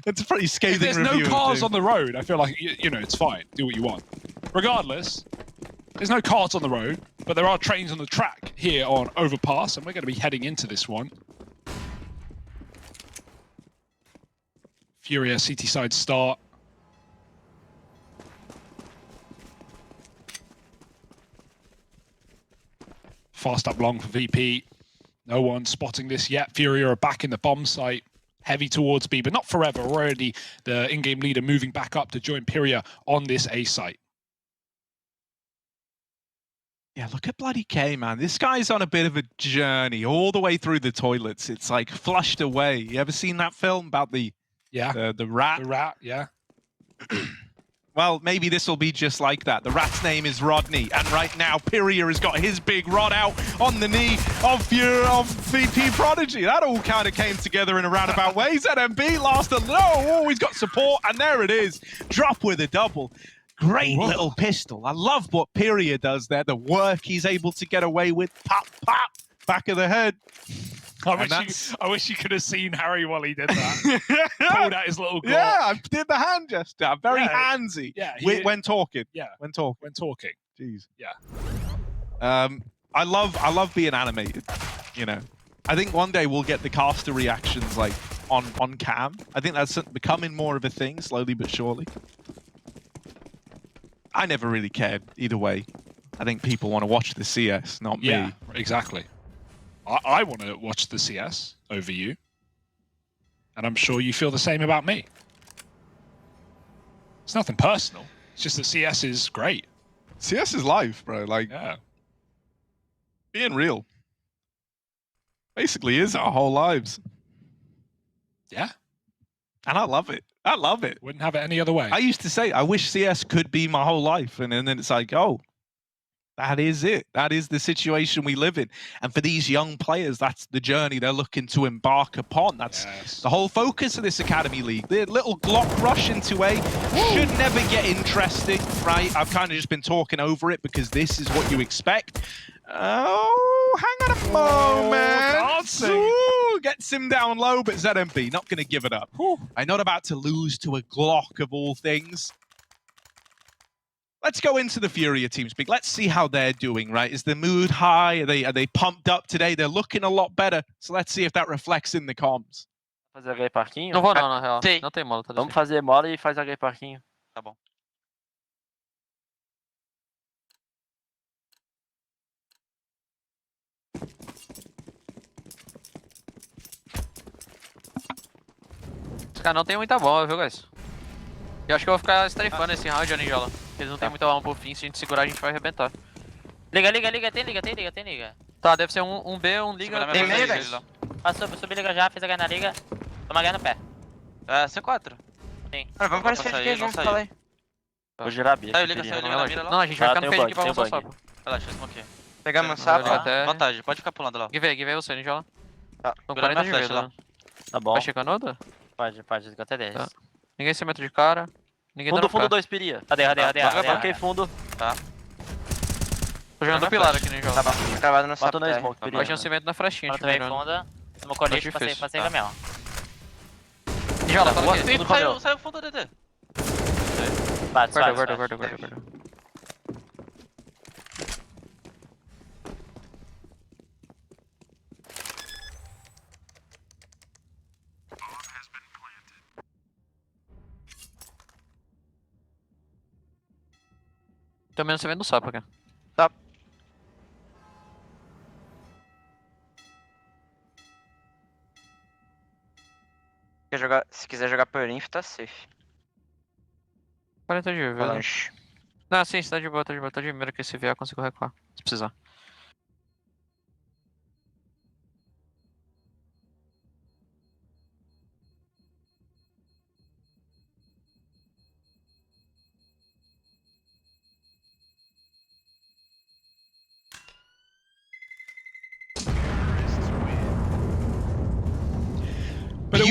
It's a pretty scathing If there's review. no cars on the road, I feel like, you know, it's fine. Do what you want. Regardless, there's no cars on the road, but there are trains on the track here on Overpass, and we're going to be heading into this one. Furia, CT side start. Fast up long for VP. No one spotting this yet. Furia are back in the bomb site. Heavy towards B, but not forever. Already the in-game leader moving back up to join Furia on this A site. Yeah, look at bloody K, man. This guy's on a bit of a journey all the way through the toilets. It's like flushed away. You ever seen that film about the rat? The rat, yeah. Well, maybe this will be just like that. The rat's name is Rodney, and right now Furia has got his big rod out on the knee of Vp.Prodigy. That all kind of came together in a roundabout way. ZMB lost a low. Oh, he's got support, and there it is. Drop with a double. Great little pistol. I love what Furia does there. The work he's able to get away with. Pop, pop, back of the head. I wish you could have seen Harry while he did that. Pulled out his little glove. Yeah, I did the hand gesture. Very handsy. Yeah, when talking. Yeah, when talking. When talking. Jeez. Yeah. I love being animated. You know, I think one day we'll get the caster reactions like on cam. I think that's becoming more of a thing, slowly but surely. I never really cared either way. I think people want to watch the CS, not me. Yeah, exactly. I want to watch the CS over you. And I'm sure you feel the same about me. It's nothing personal. It's just that CS is great. CS is life, bro. Like, being real. Basically is our whole lives. Yeah. And I love it. I love it. Wouldn't have it any other way. I used to say, I wish CS could be my whole life. And then it's like, oh, that is it. That is the situation we live in. And for these young players, that's the journey they're looking to embark upon. That's the whole focus of this Academy League. The little Glock rush into A should never get interesting, right? I've kind of just been talking over it because this is what you expect. Oh, hang on a moment. Ooh, gets him down low, but ZMB not going to give it up. I'm not about to lose to a Glock of all things. Let's go into the Furia team speak. Let's see how they're doing, right? Is the mood high? Are they pumped up today? They're looking a lot better. So let's see if that reflects in the comms. Fazer HG parquinho? Não vou não, na real. Sim. Não tem mola. Tá Vamos fazer mola e faz HG parquinho. Tá bom. Os caras não tem muita bola, viu, guys? Eu acho que eu vou ficar strafando esse round, Ninjola. Eles não tem muita bola pro fim, se a gente segurar a gente vai arrebentar. Liga, tem liga. Tá, deve ser um B, um liga. Tem meio, guys? Passou, subi liga já, fez H na liga. Toma H no pé. É, C4. Sim. Mano, vamos parecer de junto, fala aí. Vou girar a B. Saiu, liga na mira lá. Não, a gente vai Ah, ficar no tem o fade aqui pra bug, avançar tem só. o bug. Relaxa, smoke. Pegamos o sapo. Até... Vantagem, pode ficar pulando lá. Give aí você, Ninjola. Tá, Tô segura 40 minha de flecha vida. lá. Tá bom. Vai checando outra? Pode, até 10. Tá. Ninguém se mete de cara. Ninguém Fundo, dá no fundo pé. 2, Piria. Cadê? Marquei fundo. Tá. Tô jogando do pilar aqui, Ninjola. Tá bom, cravado no sapo. Bota no smoke, Piria. Vai ter um cimento na frestinha, Quando vem funda, no colete, passei caminhão. Ninjola, tá aqui. Tudo comeu. Saiu fundo, DT. Guarda. Também não se vendo no sapo aqui. Tá. Se quiser jogar por inf, tá safe. 40 de vida. Avalanche. Não, sim, você tá de boa, Tá de mira que se vier eu consigo recuar. Se precisar. But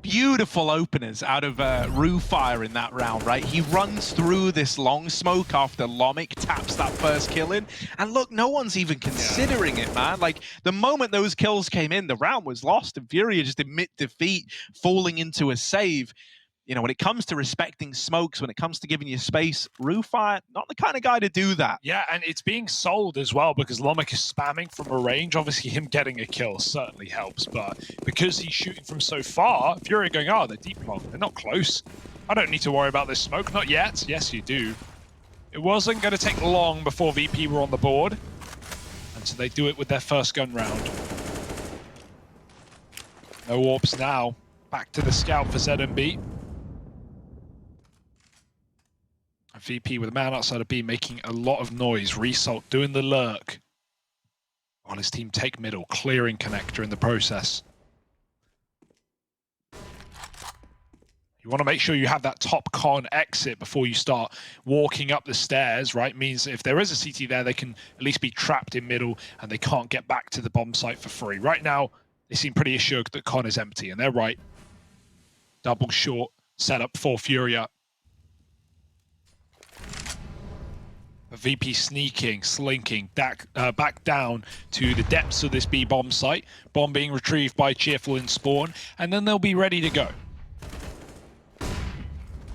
beautiful openers out of Roofire in that round, right? He runs through this long smoke after Lomik taps that first kill in. And look, no one's even considering it, man. Like, the moment those kills came in, the round was lost, and Furia just admit defeat, falling into a save. You know, when it comes to respecting smokes, when it comes to giving you space, Roofire, not the kind of guy to do that. Yeah, and it's being sold as well because Lomik is spamming from a range. Obviously, him getting a kill certainly helps, but because he's shooting from so far, Furia going, oh, they're deep long. They're not close. I don't need to worry about this smoke. Not yet. Yes, you do. It wasn't going to take long before VP were on the board, and so they do it with their first gun round. No warps now. Back to the scout for ZMB. VP with a man outside of B making a lot of noise. Result doing the lurk while his team take middle, clearing connector in the process. You want to make sure you have that top con exit before you start walking up the stairs, right? Means if there is a CT there, they can at least be trapped in middle and they can't get back to the bomb site for free. Right now, they seem pretty assured that con is empty, and they're right. Double short setup for Furia. VP sneaking, slinking back down to the depths of this B bomb site. Bomb being retrieved by Cheerful in spawn, and then they'll be ready to go.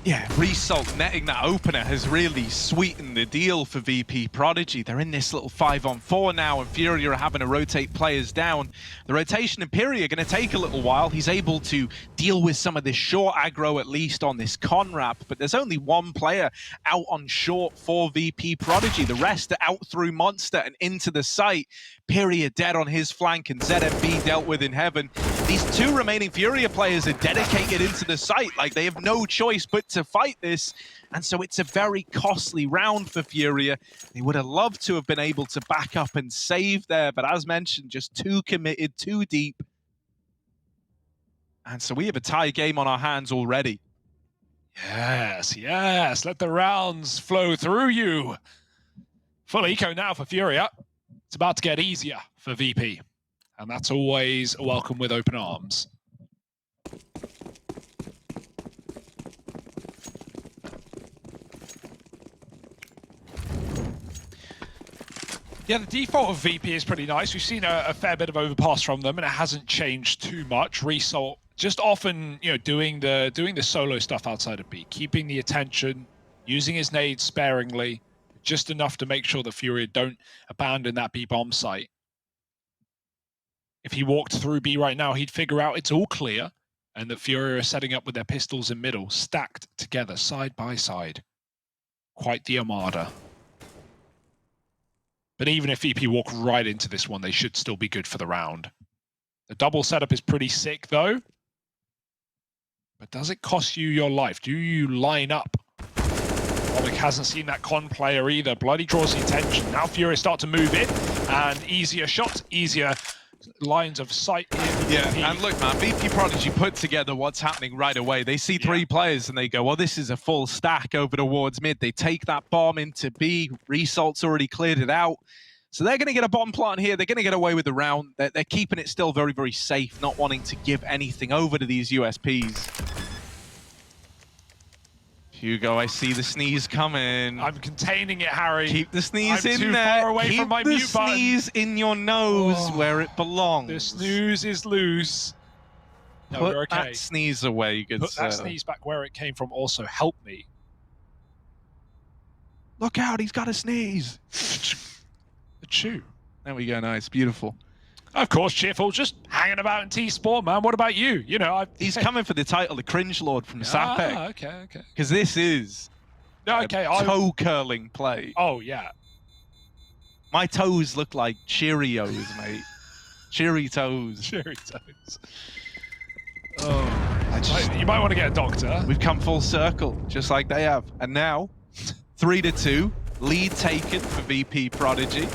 Yeah, Result netting that opener has really sweetened the deal for Vp.Prodigy. They're in this little 5-on-4 now, and Furia are having to rotate players down. The rotation in Furia are going to take a little while. He's able to deal with some of this short aggro, at least on this con wrap, but there's only one player out on short for Vp.Prodigy. The rest are out through Monster and into the site. Furia dead on his flank, and ZMB dealt with in heaven. These two remaining Furia players are dedicated into the site. Like, they have no choice but to fight this, and so it's a very costly round for Furia. They would have loved to have been able to back up and save there, but as mentioned, just too committed, too deep. And so we have a tie game on our hands already. Yes, yes, let the rounds flow through you. Full eco now for Furia. It's about to get easier for VP, and that's always a welcome with open arms. Yeah, the default of VP is pretty nice. We've seen a fair bit of overpass from them, and it hasn't changed too much. Result just often, you know, doing the solo stuff outside of B, keeping the attention, using his nades sparingly, just enough to make sure that Furia don't abandon that B bomb site. If he walked through B right now, he'd figure out it's all clear, and that Furia are setting up with their pistols in middle, stacked together, side by side. Quite the armada. But even if VP walk right into this one, they should still be good for the round. The double setup is pretty sick, though. But does it cost you your life? Do you line up? Lomik hasn't seen that con player either. Bloody draws the attention. Now Furia start to move in, and easier shots, easier lines of sight. Yeah, and look, man, Vp.Prodigy put together what's happening right away. They see three players and they go, well, this is a full stack over towards mid. They take that bomb into B. Result's already cleared it out. So they're going to get a bomb plant here. They're going to get away with the round. They're keeping it still very, very safe, not wanting to give anything over to these USPs. Hugo, I see the sneeze coming. I'm containing it, Harry. Keep the sneeze in too there. Far away Keep from my the mute button. Sneeze in your nose where it belongs. The snooze is loose. No, Put we're okay. that sneeze away, good Put sir. that sneeze back where it came from. Also, help me. Look out, he's got a sneeze. Achoo. There we go, nice, beautiful. Of course, Cheerful, just hanging about in T-Sport, man. What about you? You know, He's coming for the title, the Cringe Lord from Sapek. Ah, okay. Because this is a toe curling play. Oh, yeah. My toes look like Cheerios, mate. Cheery toes. Cherry toes. Oh, You might want to get a doctor. we've come full circle, just like they have. And now, 3-2, lead taken for Vp.Prodigy.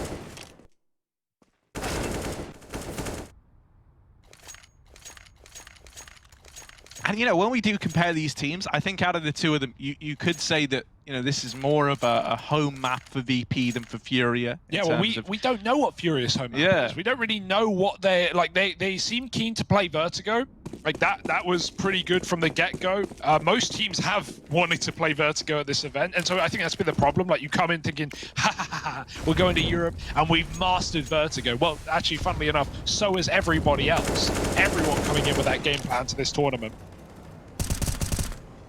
And, you know, when we do compare these teams, I think out of the two of them, you could say that, you know, this is more of a home map for VP than for Furia. Yeah, well, we don't know what Furia's home map is. We don't really know what they seem keen to play Vertigo. Like that was pretty good from the get-go. Most teams have wanted to play Vertigo at this event, and so I think that's been the problem. Like, you come in thinking, ha ha ha, we're going to Europe and we've mastered Vertigo. Well, actually, funnily enough, so is everybody else. Everyone coming in with that game plan to this tournament.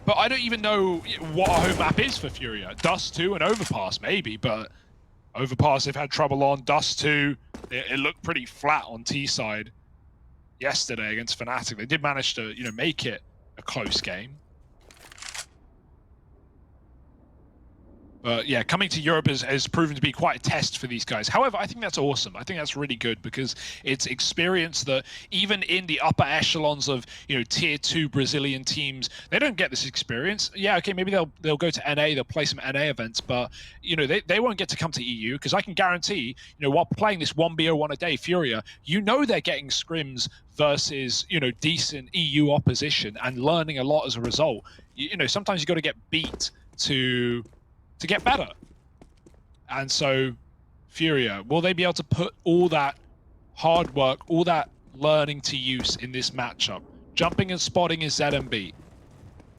But I don't even know what a home map is for Furia. Dust 2 and Overpass, maybe, but Overpass they've had trouble on. Dust 2, it looked pretty flat on T side yesterday against Fnatic. They did manage to, you know, make it a close game. But yeah, coming to Europe has proven to be quite a test for these guys. However, I think that's awesome. I think that's really good because it's experience that even in the upper echelons of, you know, tier 2 Brazilian teams, they don't get this experience. Yeah, okay, maybe they'll go to NA, they'll play some NA events, but you know, they won't get to come to EU because I can guarantee, you know, while playing this 1v01 a day Furia, you know they're getting scrims versus, you know, decent EU opposition and learning a lot as a result. You know, sometimes you got to get beat to get better. And so Furia, will they be able to put all that hard work, all that learning to use in this matchup? Jumping and spotting is ZMB.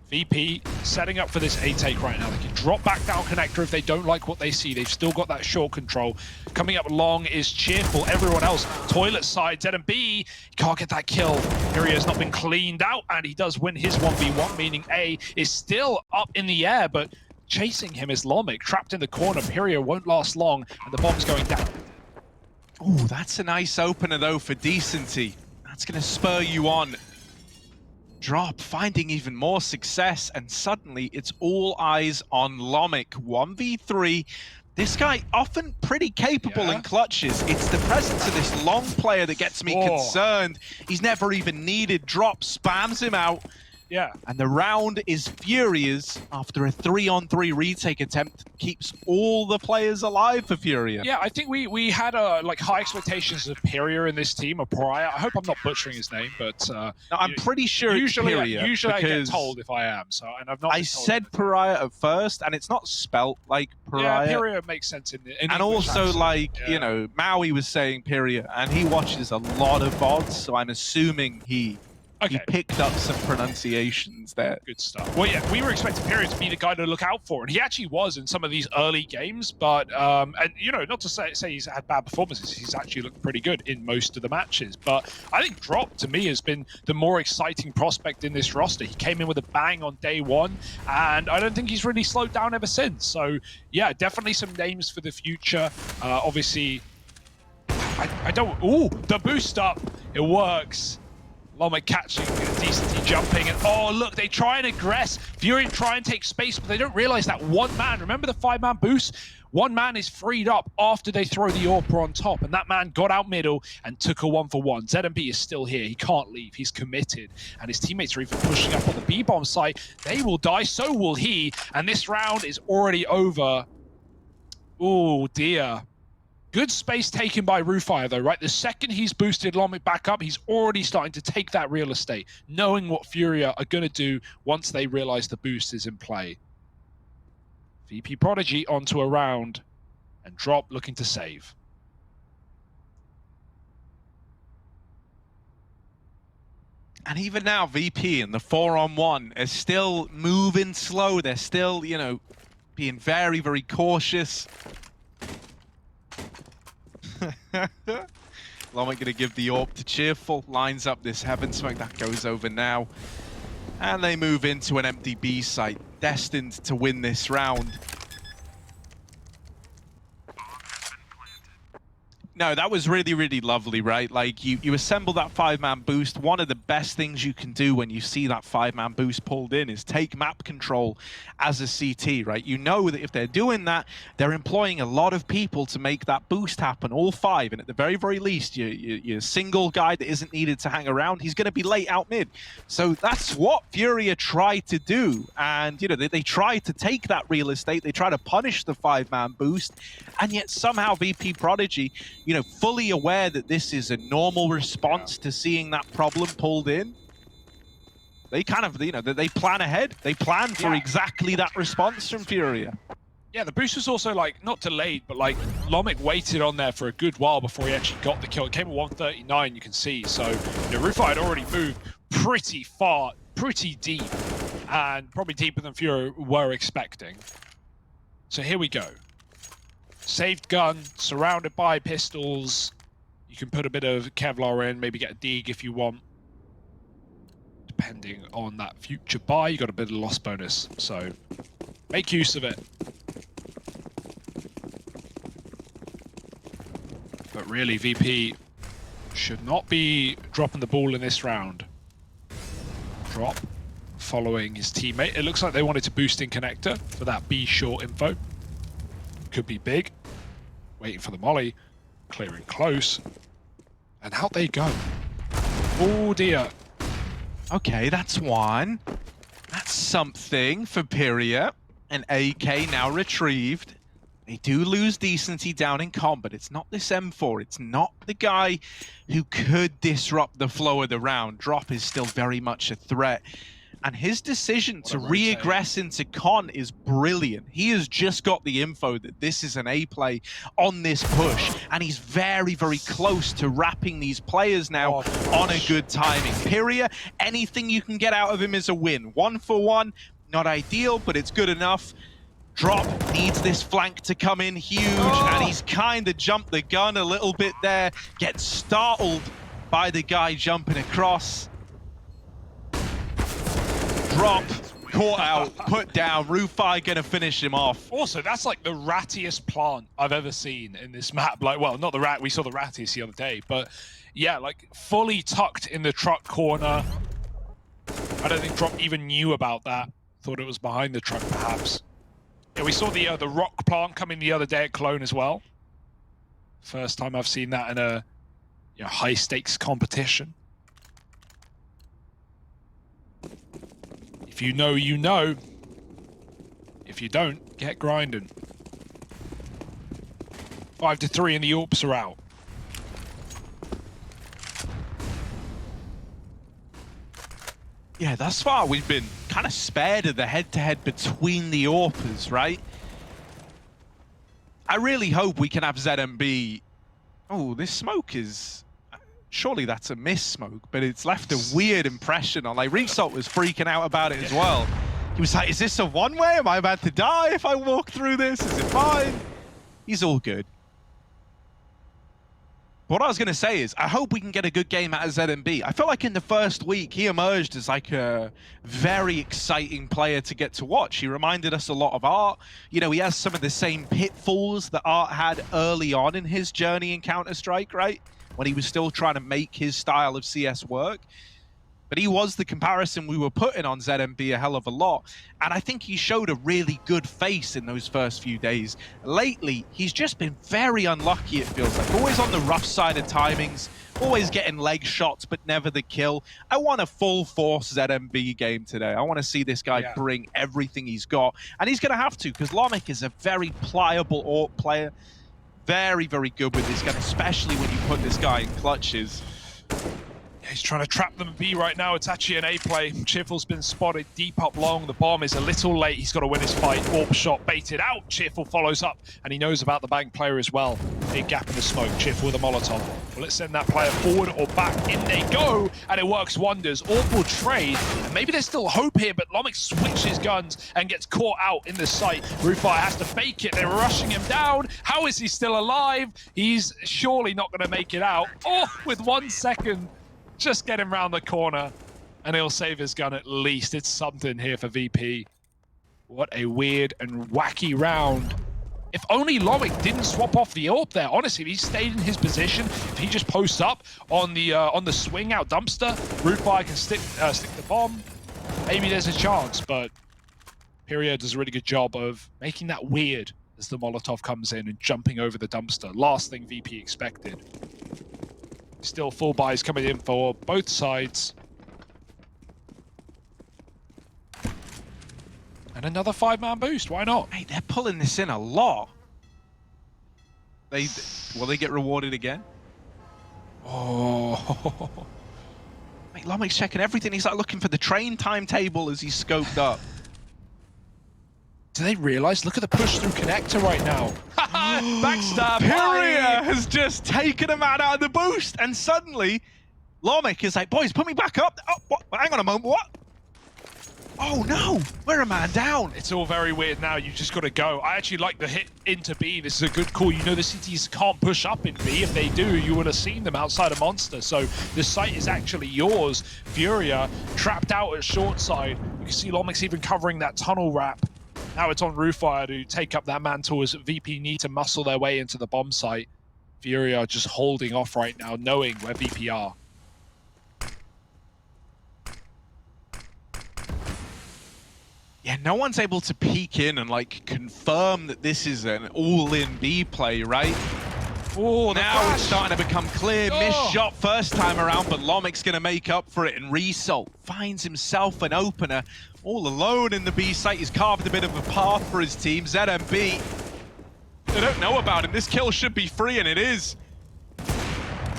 VP setting up for this A take right now. They can drop back down connector if they don't like what they see. They've still got that short control. Coming up long is Cheerful. Everyone else, toilet side, ZMB can't get that kill. Furia has not been cleaned out, and he does win his 1v1, meaning A is still up in the air, but chasing him is Lomic, trapped in the corner. Furia won't last long, and the bomb's going down. Oh, that's a nice opener, though, for Decency. That's going to spur you on. Drop, finding even more success, and suddenly it's all eyes on Lomic. 1v3. This guy often pretty capable in clutches. It's the presence of this long player that gets me concerned. He's never even needed. Drop spams him out. Yeah. And the round is Furia's after a 3-on-3 retake attempt. Keeps all the players alive for Furia. Yeah, I think we had like high expectations of Piria in this team, or Pariah. I hope I'm not butchering his name, but no, I'm pretty sure usually, it's Piria. Usually I get told if I am, so and I've not. I said Pariah at first, and it's not spelt like Pariah. Yeah, Piria makes sense in and English also, accent. like, you know, Maui was saying Piria, and he watches a lot of VODs, so I'm assuming he picked up some pronunciations there. Good stuff. Well, yeah, we were expecting Piria to be the guy to look out for, and he actually was in some of these early games. But and you know, not to say he's had bad performances, he's actually looked pretty good in most of the matches. But I think Drop to me has been the more exciting prospect in this roster. He came in with a bang on day one, and I don't think he's really slowed down ever since. So yeah, definitely some names for the future. Obviously, I don't. Ooh, the boost up, it works. Lomic catching, Decency jumping, and oh look, they try and aggress. Furia try and take space, but they don't realize that one man, remember the 5-man boost? One man is freed up after they throw the AWP on top, and that man got out middle and took a 1-for-1. ZMB is still here, he can't leave, he's committed, and his teammates are even pushing up on the B-bomb site. They will die, so will he, and this round is already over. Oh dear. Good space taken by Rufire, though, right? The second he's boosted Lomic back up, he's already starting to take that real estate, knowing what Furia are going to do once they realize the boost is in play. Vp.Prodigy onto a round, and Drop looking to save. And even now, VP in the 4-on-1 is still moving slow. They're still, you know, being very, very cautious. Lomic gonna give the AWP to Cheerful, lines up this Heaven Smoke, that goes over now. And they move into an empty B site, destined to win this round. No, that was really, really lovely, right? Like, you assemble that 5-man boost. One of the best things you can do when you see that 5-man boost pulled in is take map control as a CT, right? You know that if they're doing that, they're employing a lot of people to make that boost happen, all 5. And at the very, very least, your single guy that isn't needed to hang around, he's going to be late out mid. So that's what Furia tried to do. And, you know, they tried to take that real estate. They try to punish the 5-man boost. And yet somehow Vp.Prodigy, you know, fully aware that this is a normal response to seeing that problem pulled in. They kind of, you know, they plan ahead. They plan for exactly that response from Furia. Yeah, the boost was also, like, not delayed, but, like, Lomic waited on there for a good while before he actually got the kill. It came at 139, you can see. So, you know, Rufa had already moved pretty far, pretty deep, and probably deeper than Furia were expecting. So here we go. Saved gun, surrounded by pistols. You can put a bit of Kevlar in, maybe get a dig if you want. Depending on that future buy, you got a bit of loss bonus, so make use of it. But really, VP should not be dropping the ball in this round. Drop, following his teammate. It looks like they wanted to boost in connector for that B short info. Could be big. Waiting for the molly, clearing close. And out they go. Oh dear. Okay, that's one. That's something for Furia. An AK now retrieved. They do lose decency down in comp, but it's not this M4. It's not the guy who could disrupt the flow of the round. Drop is still very much a threat. And his decision to re-aggress into con is brilliant. He has just got the info that this is an A play on this push, and he's very, very close to wrapping these players now on a good timing. Furia, anything you can get out of him is a win. 1 for 1, not ideal, but it's good enough. Drop needs this flank to come in huge, and he's kind of jumped the gun a little bit there. Gets startled by the guy jumping across. Drop, caught out, put down. Rufai gonna finish him off. Also, that's like the rattiest plant I've ever seen in this map. Like, well, not the rat, we saw the rattiest the other day, but yeah, like fully tucked in the truck corner. I don't think Drop even knew about that. Thought it was behind the truck, perhaps. Yeah, we saw the rock plant come in the other day at Cologne as well. First time I've seen that in a high stakes competition. If you know, you know. If you don't, get grinding. 5-3 and the AWPs are out. Yeah, thus far we've been kind of spared of the head-to-head between the AWPers, right? I really hope we can have ZMB. Oh, this smoke is... Surely that's a miss smoke, but it's left a weird impression on. Like, Resalt was freaking out about it as well. He was like, is this a one-way? Am I about to die if I walk through this? Is it fine? He's all good. What I was going to say is, I hope we can get a good game out of ZMB. I felt like in the first week, he emerged as like a very exciting player to get to watch. He reminded us a lot of Art. You know, he has some of the same pitfalls that Art had early on in his journey in Counter-Strike, right? When he was still trying to make his style of CS work. But he was the comparison we were putting on ZMB a hell of a lot. And I think he showed a really good face in those first few days. Lately, he's just been very unlucky, it feels like. Always on the rough side of timings, always getting leg shots, but never the kill. I want a full force ZMB game today. I want to see this guy bring everything he's got. And he's going to have to, because Lomic is a very pliable AWP player. Very, very good with this gun, especially when you put this guy in clutches. Yeah, he's trying to trap them B right now. It's actually an A play. Cheerful's been spotted deep up long. The bomb is a little late. He's got to win his fight. AWP shot baited out. Cheerful follows up, and he knows about the bank player as well. Big gap in the smoke. Cheerful with a Molotov. Well, let's send that player forward or back. In they go, and it works wonders. AWP will trade, and maybe there's still hope here, but Lomic switches guns and gets caught out in the sight. Rufai has to fake it. They're rushing him down. How is he still alive? He's surely not going to make it out. Oh, with 1 second. Just get him round the corner, and he'll save his gun at least. It's something here for VP. What a weird and wacky round. If only Lomic didn't swap off the AWP there. Honestly, if he stayed in his position, if he just posts up on the swing out dumpster, Rufai can stick the bomb. Maybe there's a chance, but Furia does a really good job of making that weird as the Molotov comes in and jumping over the dumpster. Last thing VP expected. Still full buys coming in for both sides. And another 5-man boost, why not? Hey, they're pulling this in a lot. Will they get rewarded again? Oh. Mate, Lomic's checking everything. He's like looking for the train timetable as he's scoped up. Do they realize? Look at the push through connector right now. Backstab. Furia has just taken him out of the boost, and suddenly Lomic is like, boys, put me back up. Oh, what? Hang on a moment, what? Oh no, we're a man down. It's all very weird now. You just got to go. I actually like the hit into B. This is a good call. You know the cities can't push up in B. If they do, you would have seen them outside of Monster. So the site is actually yours. Furia trapped out at short side. You can see Lomic's even covering that tunnel wrap. Now it's on Roofire to take up that mantle as VP need to muscle their way into the bomb site. Furia just holding off right now, knowing where VP are. Yeah, no one's able to peek in and like confirm that this is an all-in B play, right? Oh, now it's starting to become clear. Missed shot first time around, but Lomic's going to make up for it. And Result finds himself an opener all alone in the B site. He's carved a bit of a path for his team. ZMB, they don't know about him. This kill should be free, and it is.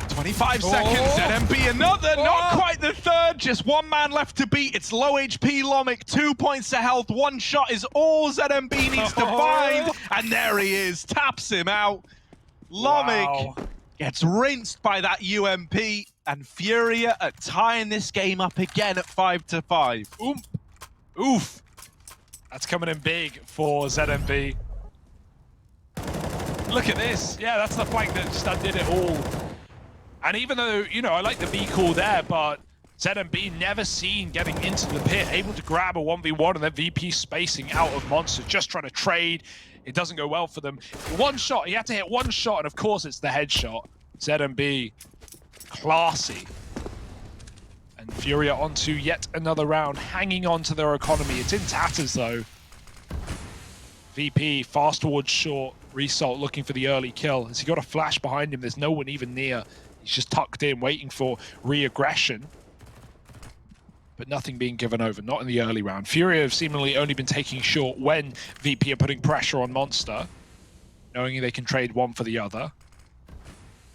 25 seconds, ZMB another, not quite the third, just one man left to beat. It's low HP Lomic, 2 points of health, one shot is all ZMB needs to find, and there he is, taps him out. Lomic gets rinsed by that UMP, and Furia are tying this game up again at 5-5. Oof. That's coming in big for ZMB. Look at this. Yeah, that's the flank that just undid it all. And even though, you know, I like the B call there, but ZMB never seen getting into the pit, able to grab a 1v1 and then VP spacing out of Monster, just trying to trade. It doesn't go well for them. One shot, he had to hit one shot, and of course it's the headshot. ZMB, classy. And Furia onto yet another round, hanging on to their economy. It's in tatters though. VP fast towards short, Result looking for the early kill. Has he got a flash behind him? There's no one even near. He's just tucked in, waiting for re-aggression. But nothing being given over, not in the early round. Furia have seemingly only been taking short when VP are putting pressure on Monster, knowing they can trade one for the other.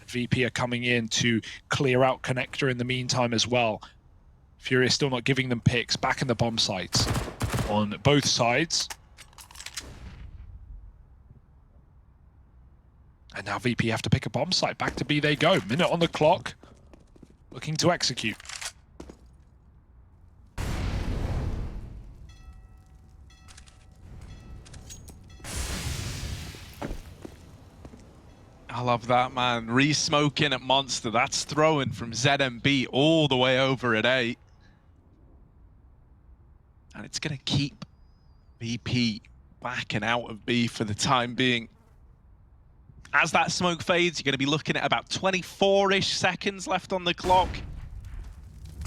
And VP are coming in to clear out Connector in the meantime as well. Furia still not giving them picks, back in the bomb sites on both sides. And now VP have to pick a bomb site. Back to B they go. Minute on the clock. Looking to execute. I love that, man. Re-smoking at Monster. That's throwing from ZMB all the way over at A. And it's going to keep VP back and out of B for the time being. As that smoke fades, you're going to be looking at about 24-ish seconds left on the clock.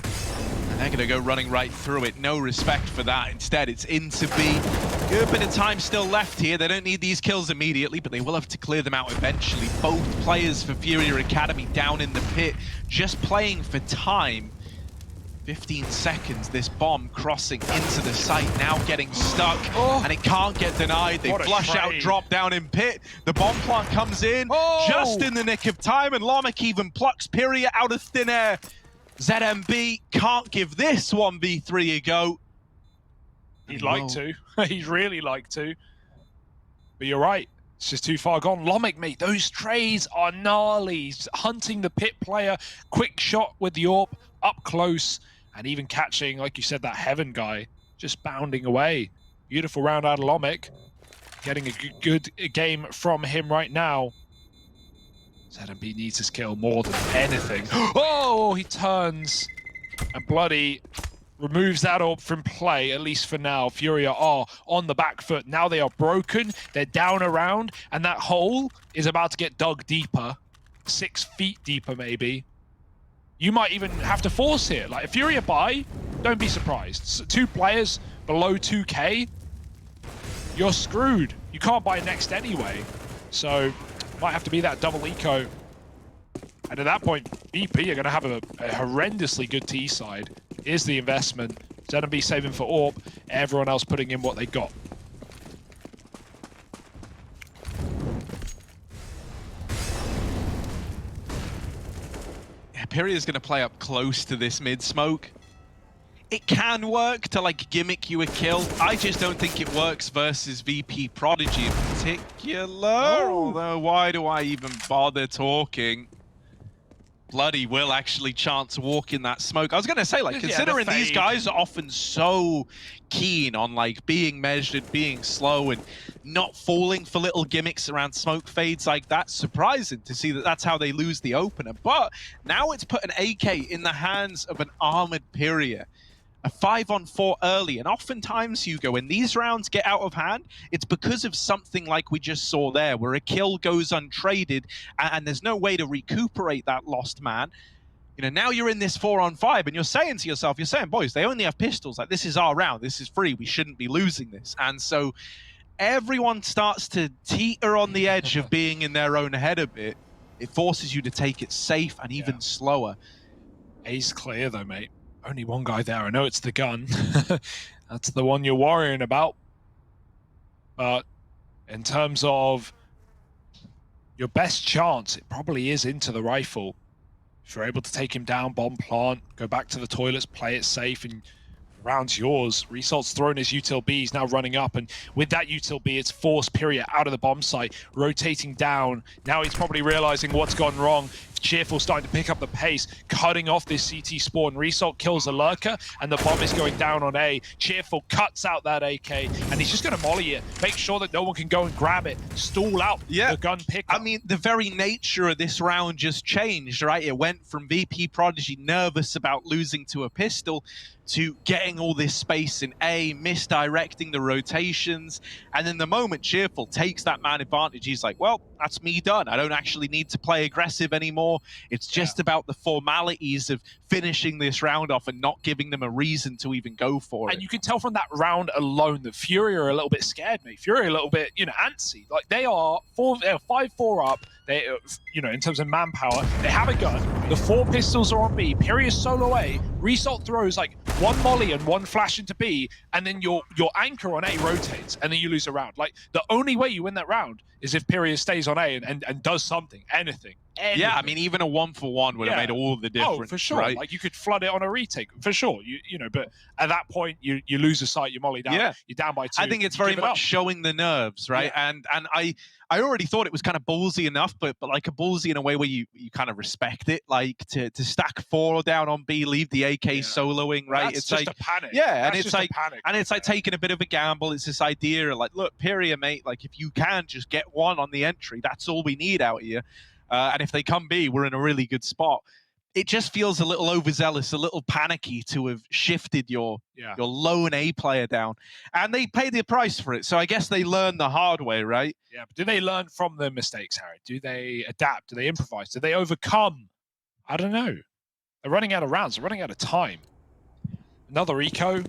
And they're going to go running right through it. No respect for that. Instead, it's into B. Good bit of time still left here. They don't need these kills immediately, but they will have to clear them out eventually. Both players for Furia Academy down in the pit, just playing for time. 15 seconds, this bomb crossing into the site, now getting stuck, and it can't get denied. They flush out, drop down in pit. The bomb plant comes in just in the nick of time, and Lomic even plucks Furia out of thin air. ZMB can't give this 1v3 a go. He'd like to. He'd really like to. But you're right. It's just too far gone. Lomic, mate, those trades are gnarly. He's hunting the pit player. Quick shot with the AWP, up close. And even catching, like you said, that Heaven guy. Just bounding away. Beautiful round out of Lomic. Getting a good game from him right now. ZMB needs his kill more than anything. Oh, he turns. And Bloody removes that AWP from play, at least for now. Furia are on the back foot. Now they are broken. They're down around. And that hole is about to get dug deeper. 6 feet deeper, maybe. You might even have to force here. Like, if Furia buy, don't be surprised. So 2 players below 2k, you're screwed. You can't buy next anyway. So, might have to be that double eco. And at that point, BP are going to have a horrendously good T side. Here's the investment. ZMB saving for AWP. Everyone else putting in what they got. Furia's going to play up close to this mid-smoke. It can work to, like, gimmick you a kill. I just don't think it works versus Vp.Prodigy in particular. Although, why do I even bother talking? Bloody will actually chance to walk in that smoke. I was going to say, like, Yeah, considering the these fade. guys are often so keen on, like, being measured, being slow, and not falling for little gimmicks around smoke fades like that, surprising to see that that's how they lose the opener. But now it's put an AK in the hands of an armored Furia. A 5-on-4 early, and oftentimes, Hugo, when these rounds get out of hand, it's because of something like we just saw there, where a kill goes untraded, and there's no way to recuperate that lost man. You know, now you're in this 4-on-5, and you're saying to yourself, boys, they only have pistols. Like, this is our round. This is free. We shouldn't be losing this. And so everyone starts to teeter on the edge of being in their own head a bit. It forces you to take it safe and even slower. A's clear though, mate. Only one guy there. I know it's the gun. That's the one you're worrying about. But in terms of your best chance, it probably is into the rifle. If you're able to take him down, bomb plant, go back to the toilets, play it safe, and round's yours. Resalt's thrown his util B, he's now running up, and with that util B, it's forced Furia out of the bomb site, rotating down. Now he's probably realizing what's gone wrong. Cheerful starting to pick up the pace, cutting off this CT spawn. Resalt kills a lurker, and the bomb is going down on A. Cheerful cuts out that AK, and he's just going to molly it. Make sure that no one can go and grab it. Stall out the gun pickup. I mean, the very nature of this round just changed, right? It went from Vp.Prodigy nervous about losing to a pistol to getting all this space in A, misdirecting the rotations, and then the moment Cheerful takes that man advantage, he's like, well, that's me done. I don't actually need to play aggressive anymore. It's just about the formalities of finishing this round off and not giving them a reason to even go for it. And you can tell from that round alone that Furia are a little bit scared, mate. Furia are a little bit, antsy. Like, they are 5-4 up. They, in terms of manpower, they have a gun. The 4 pistols are on B. Furia is solo A. Result throws like 1 molly and 1 flash into B, and then your anchor on A rotates, and then you lose a round. Like, the only way you win that round is if Furia stays on A and does something, anything. Yeah, I mean, even a 1-for-1 would have made all the difference. Oh, for sure. Right? Like, you could flood it on a retake, for sure. But at that point, you lose a sight, you molly down. Yeah. You're down by 2. I think it's very much showing the nerves, right? Yeah. And I already thought it was kind of ballsy enough, but like a ballsy in a way where you kind of respect it, like to stack 4 down on B, leave the AK soloing, right? That's it's just like a panic. Yeah, that's and it's like taking a bit of a gamble. It's this idea of like, look, Furia, mate, like if you can just get 1 on the entry, that's all we need out here. And if they come B, we're in a really good spot. It just feels a little overzealous, a little panicky to have shifted your lone A player down. And they pay the price for it. So I guess they learn the hard way, right? Yeah, but do they learn from their mistakes, Harry? Do they adapt? Do they improvise? Do they overcome? I don't know. They're running out of rounds. They're running out of time. Another eco.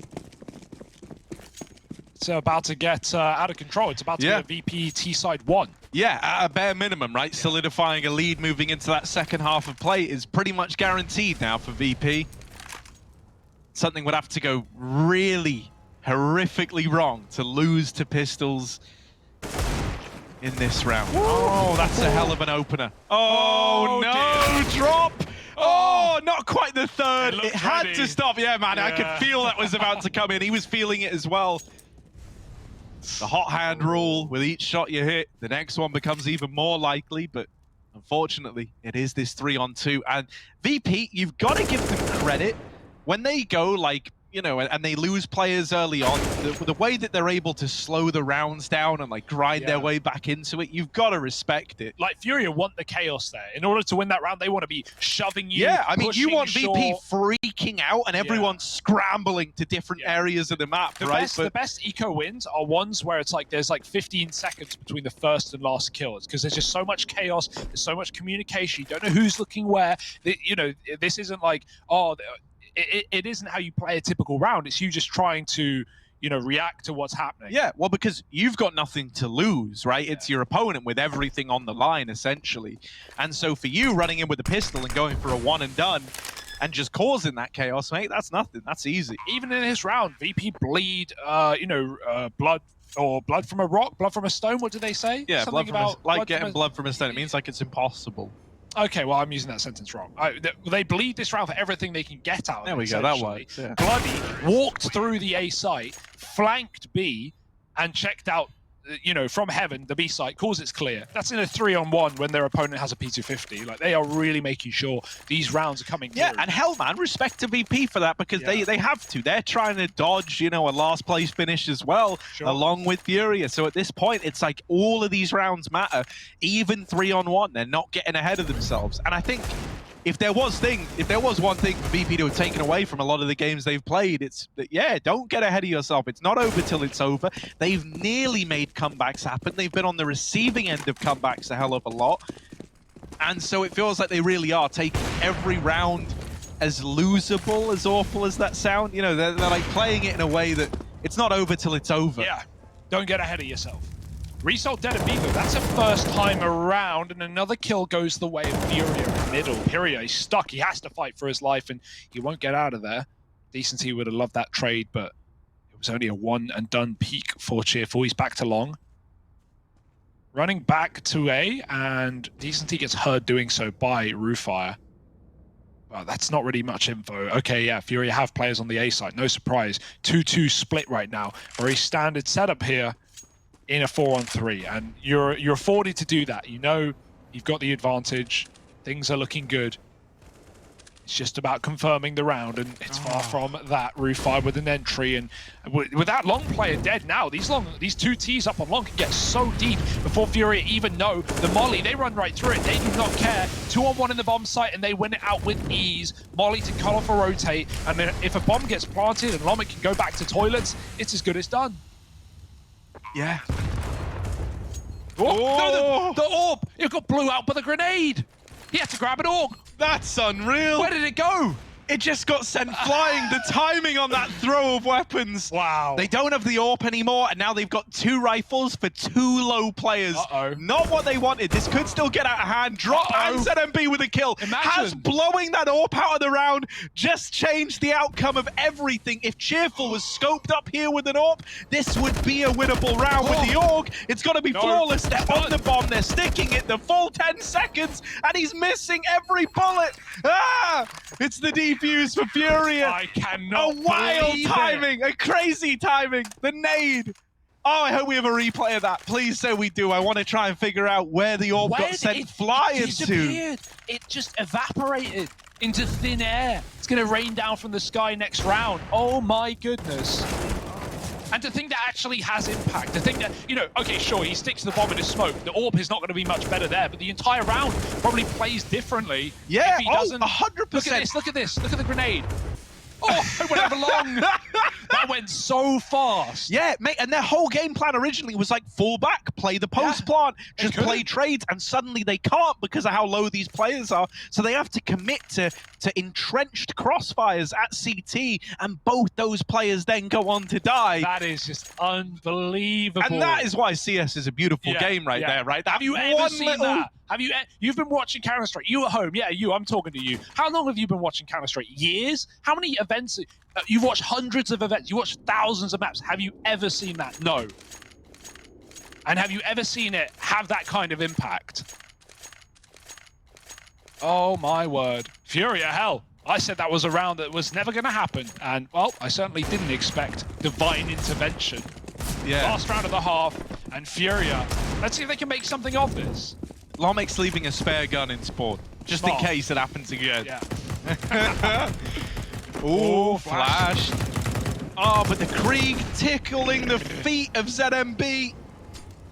It's about to get out of control. It's about to get a VP T-side 1. Yeah, at a bare minimum, right? Solidifying a lead moving into that second half of play is pretty much guaranteed now for VP. Something would have to go really horrifically wrong to lose to pistols in this round. Oh, that's a hell of an opener. Oh no, dear. Drop! Oh, not quite the third. It had to stop. Yeah, man, I could feel that was about to come in. He was feeling it as well. The hot hand rule, with each shot you hit, the next one becomes even more likely, but unfortunately, it is this 3-on-2. And VP, you've got to give them credit. When they go, like, and they lose players early on, the way that they're able to slow the rounds down and, like, grind their way back into it, you've got to respect it. Like, Furia want the chaos there. In order to win that round, they want to be shoving you, I mean, you want VP freaking out and everyone scrambling to different areas of the map, right? The best eco wins are ones where it's like there's like 15 seconds between the first and last kill. It's because there's just so much chaos, there's so much communication, you don't know who's looking where. This isn't like, it isn't how you play a typical round. It's you just trying to, react to what's happening. Yeah, well, because you've got nothing to lose, right? It's your opponent with everything on the line, essentially. And so for you, running in with a pistol and going for a 1 and done and just causing that chaos, mate, that's nothing. That's easy. Even in this round, VP bleed, blood from a rock, blood from a stone. What do they say? Yeah, getting blood from a stone. It means like it's impossible. Okay, well, I'm using that sentence wrong. They bleed this round for everything they can get out of it. There we go, that works. Yeah. Bloody walked through the A site, flanked B, and checked out you know, from heaven, the B site calls it's clear. That's in a 3-on-1 when their opponent has a P250. Like, they are really making sure these rounds are coming Yeah, through. and hell, man, respect to VP for that, because they have to. They're trying to dodge, you know, a last place finish as well, along with Furia. So at this point, it's like all of these rounds matter. Even 3-on-1, they're not getting ahead of themselves. And I think if there was one thing for VP to have taken away from a lot of the games they've played, it's that, yeah, don't get ahead of yourself. It's not over till it's over. They've nearly made comebacks happen. They've been on the receiving end of comebacks a hell of a lot. And so it feels like they really are taking every round as losable, as awful as that sound. You know, they're like playing it in a way that it's not over till it's over. Yeah, don't get ahead of yourself. Result dead of Vivo, that's a first time around, and another kill goes the way of Furia in the middle. Furia is stuck, he has to fight for his life, and he won't get out of there. Decency would have loved that trade, but it was only a one and done peak for Cheerful. He's back to long. Running back to A, and Decency gets heard doing so by Roofire. Well, that's not really much info. Okay, yeah, Furia have players on the A side, no surprise. 2-2 split right now. Very standard setup here in a 4-on-3, and you're afforded to do that. You know you've got the advantage. Things are looking good. It's just about confirming the round, and it's far from that. Roofire with an entry, and with that long player dead now, these two Ts up on long can get so deep before Furia even know the molly. They run right through it. They do not care. 2-on-1 in the bomb site, and they win it out with ease. Molly to cut off a rotate, and then if a bomb gets planted and Lomit can go back to toilets, it's as good as done. Yeah. Oh, no, the orb! It got blew out by the grenade! He had to grab an orb! That's unreal. Where did it go? It just got sent flying. The timing on that throw of weapons. Wow. They don't have the AWP anymore, and now they've got 2 rifles for 2 low players. Not what they wanted. This could still get out of hand. Drop and ZMB with a kill. Imagine. Has blowing that AWP out of the round just changed the outcome of everything. If Cheerful was scoped up here with an AWP, this would be a winnable round. With the AUG, it's got to be flawless. They're on the bomb. They're sticking it the full 10 seconds, and he's missing every bullet. It's the defuse for Furia. I cannot A wild believe timing, a crazy timing. The nade. Oh, I hope we have a replay of that. Please say we do. I want to try and figure out where the orb got sent flying to. It just evaporated into thin air. It's going to rain down from the sky next round. Oh my goodness. And to think that actually has impact, to think that, you know, okay, sure, he sticks the bomb in his smoke. The AWP is not going to be much better there, but the entire round probably plays differently. Yeah, if he doesn't. 100%. Look at this, look at this, look at the grenade. Oh, it went over long. That went so fast. Yeah, mate, and their whole game plan originally was like fall back, play the post plant, just play trades, and suddenly they can't because of how low these players are. So they have to commit to entrenched crossfires at CT, and both those players then go on to die. That is just unbelievable. And that is why CS is a beautiful game right there, right? That have you ever seen that? Have you? You've been watching Counter-Strike. You at home? Yeah, you. I'm talking to you. How long have you been watching Counter-Strike? Years? How many events? You've watched hundreds of events. You watched thousands of maps. Have you ever seen that? No. And have you ever seen it have that kind of impact? Oh my word. Furia, hell. I said that was a round that was never going to happen. And, well, I certainly didn't expect divine intervention. Yeah. Last round of the half, and Furia. Let's see if they can make something of this. Lomic's leaving a spare gun in spawn, just in case it happens again. Yeah. Ooh, flash. Oh, but the Krieg tickling the feet of ZMB.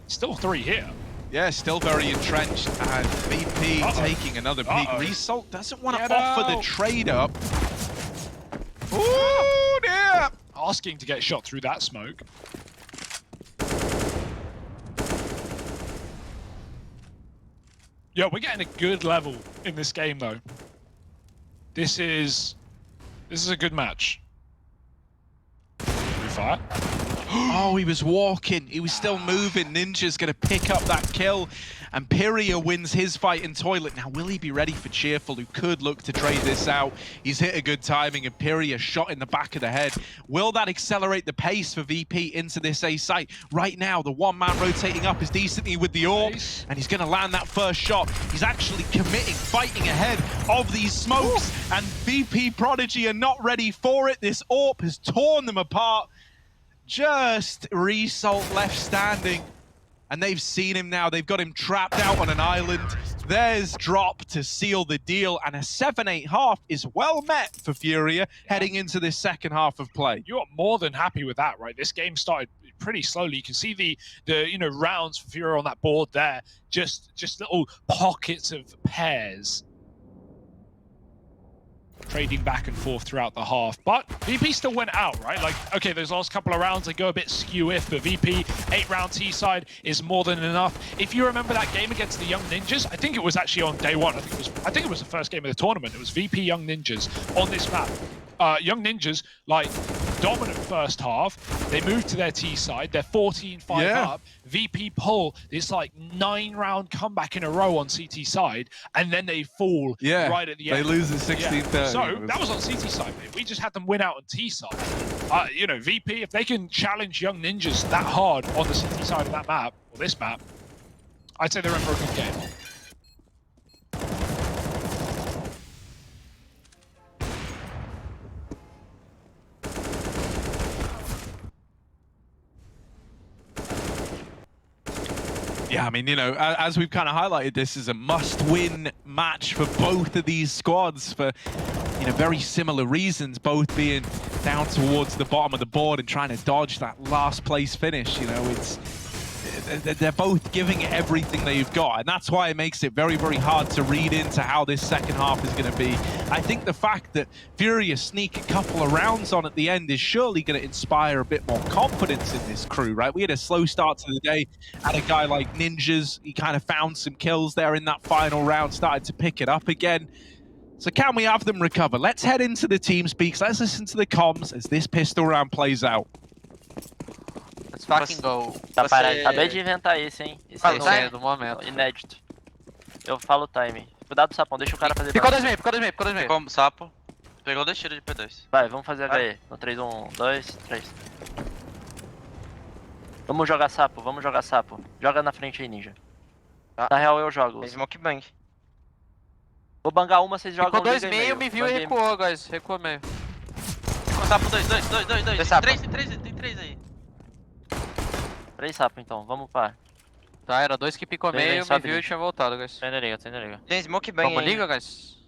Still 3 here. Yeah, still very entrenched, and VP taking another peek. Result doesn't want to offer the trade up. Ooh, dear. Asking to get shot through that smoke. Yo, we're getting a good level in this game, though. This is a good match. Fire. Oh, he was walking. He was still moving. Ninja's going to pick up that kill. And Pyria wins his fight in toilet. Now, will he be ready for Cheerful, who could look to trade this out? He's hit a good timing, and Pyria shot in the back of the head. Will that accelerate the pace for VP into this A site? Right now, the one-man rotating up is decently with the AWP, and he's going to land that first shot. He's actually committing, fighting ahead of these smokes, and Vp.Prodigy are not ready for it. This AWP has torn them apart. Just Result left standing. and they've seen him now. They've got him trapped out on an island. There's drop to seal the deal, and a 7-8 half is well met for Furia heading into this second half of play. You are more than happy with that, right? This game started pretty slowly. You can see the rounds for Furia on that board there, just little pockets of pairs trading back and forth throughout the half. But VP still went out, right? Like, okay, those last couple of rounds, they go a bit skew-if, but VP, 8-round T-side is more than enough. If you remember that game against the Young Ninjas, I think it was actually on day one. I think it was the first game of the tournament. It was VP Young Ninjas on this map. Young Ninjas, like, dominant first half. They moved to their T side. They're 14-5 up. VP pull this, like, 9-round comeback in a row on CT side, and then they fall right at the end. They lose at 16-30. So that was on CT side, mate. We just had them win out on T side. You know, VP, if they can challenge Young Ninjas that hard on the CT side of that map, or this map, I'd say they're in for a good game. Yeah, I mean, you know, as we've kind of highlighted, this is a must-win match for both of these squads for, you know, very similar reasons, both being down towards the bottom of the board and trying to dodge that last place finish. You know, they're both giving it everything they've got, and that's why it makes it very, very hard to read into how this second half is going to be. I think the fact that Furia sneak a couple of rounds on at the end is surely going to inspire a bit more confidence in this crew, right? We had a slow start to the day, and a guy like Ninjas, he kind of found some kills there in that final round, started to pick it up again. So can we have them recover? Let's head into the team speaks. Let's listen to the comms as this pistol round plays out. Let's fucking go. Tá parado. Acabei de inventar esse, hein? Esse É do momento. inédito. Eu falo o time. Cuidado, sapão. Deixa o cara fazer. Ficou 2 meio, ficou 2 meio, ficou 2 meio. Ficou sapo. Pegou 2 tiros de P2. Vai, vamos fazer HE. No 3, 1, 2, 3. Vamos jogar sapo, vamos jogar sapo. Joga na frente aí, ninja. Na real, eu jogo. Smoke bang. Vou bangar uma, vocês jogam. Ficou 2 liga e meio, me viu e recuou, guys. Recuou meio. Ficou sapo 2. Dois sapo. Tem 3 aí. 3 sapo, então. Vamos pá. Tá, era 2 que picou Vem, meio, sobe me viu ali. e tinha voltado, guys. Tem na liga. Tem smoke bang. Vamos liga, guys?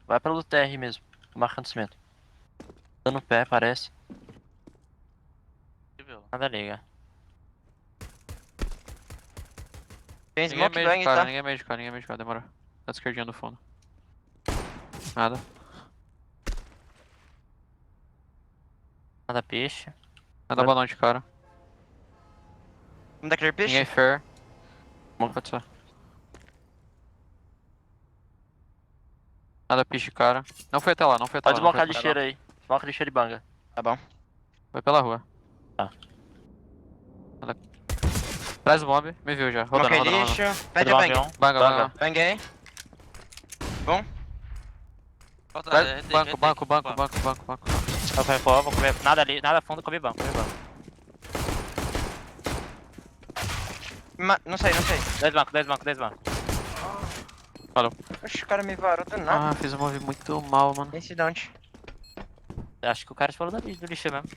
Vai pelo TR mesmo. Tô marcando cimento. Dando pé, parece. Nada liga. Tem Ninguém é smoke meio bang, de cara, tá? ninguém é meio de cara, demorou. Tá esquerdinha do fundo. Nada. Nada peixe. Nada balão de cara. Vamos dar clear Ninguém é pitch? fair. Pode ser. Nada piche, cara. Não foi até lá, não foi até Pode lá. desmocar lixeira aí. Desmoca lixeira e banga. Tá bom. Foi pela rua. Tá. Traz o bomb, me viu já. Rodando, Smoke rodando. lixo. Pede Pedro bang. avião. Banga. Banguei. Bom. Banco. Eu vou comer. Nada ali, nada fundo, comi banco. Não sei. 10 banco. Valeu. Oxe, o cara me varou do nada. Ah, fiz um move muito mal, mano. Esse de onde? Acho que o cara falou do lixo mesmo.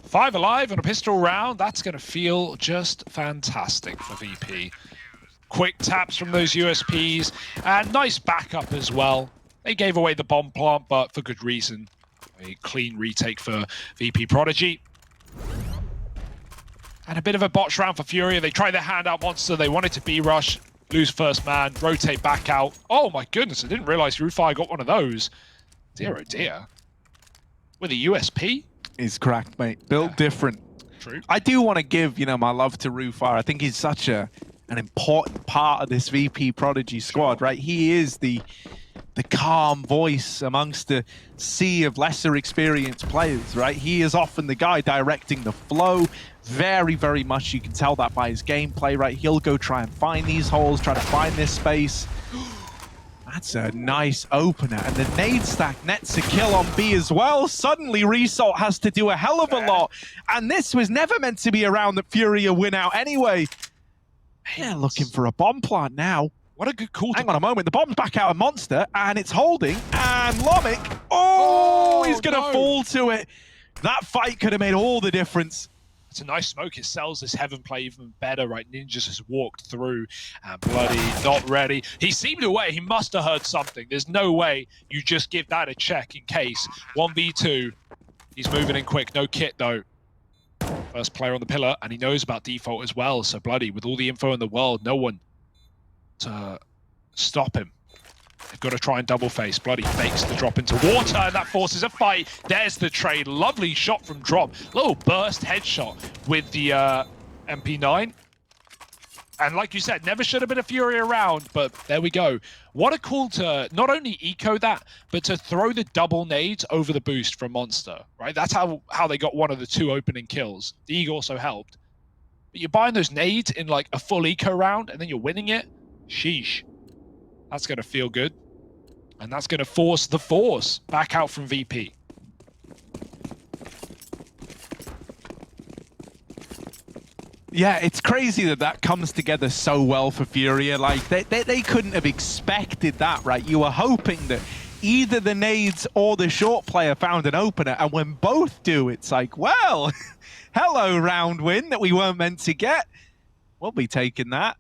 5 alive on a pistol round. That's going to feel just fantastic for VP. Quick taps from those USPs and nice backup as well. They gave away the bomb plant, but for good reason. A clean retake for Vp.Prodigy. And a bit of a botch round for Furia. They tried their hand out monster. They wanted to B-rush, lose first man, rotate back out. Oh my goodness, I didn't realize Rufire got one of those. Dear oh dear. With a USP? He's cracked, mate. Built different. True. I do want to give, you know, my love to Rufire. I think he's such an important part of this Vp.Prodigy squad, right? He is the calm voice amongst the sea of lesser experienced players, right? He is often the guy directing the flow. Very, very much you can tell that by his gameplay, right? He'll go try and find these holes, try to find this space. That's a nice opener, and the nade stack nets a kill on B as well. Suddenly, Result has to do a hell of a lot, and this was never meant to be a round that Furia win out anyway. They're looking for a bomb plant now. What a good call. Hang on a moment, the bomb's back out of Monster, and it's holding, and Lomic, he's gonna fall to it. That fight could have made all the difference. It's a nice smoke. It sells this Heaven play even better, right? Ninjas has walked through and Bloody not ready. He seemed away. He must have heard something. There's no way you just give that a check in case. 1v2. He's moving in quick. No kit, though. First player on the pillar, and he knows about default as well. So Bloody, with all the info in the world, no one to stop him. They've got to try and double face. Bloody fakes the drop into water, and that forces a fight. There's the trade. Lovely shot from Drop. Little burst headshot with the MP9. And like you said, never should have been a Furia around, but there we go. What a call to not only eco that, but to throw the double nades over the boost from Monster, right? That's how they got one of the 2 opening kills. The Eagle also helped. But you're buying those nades in like a full eco round, and then you're winning it? Sheesh. That's going to feel good. And that's going to force the Force back out from VP. Yeah, it's crazy that that comes together so well for Furia. Like, they couldn't have expected that, right? You were hoping that either the nades or the short player found an opener, and when both do, it's like, well, hello, round win that we weren't meant to get. We'll be taking that.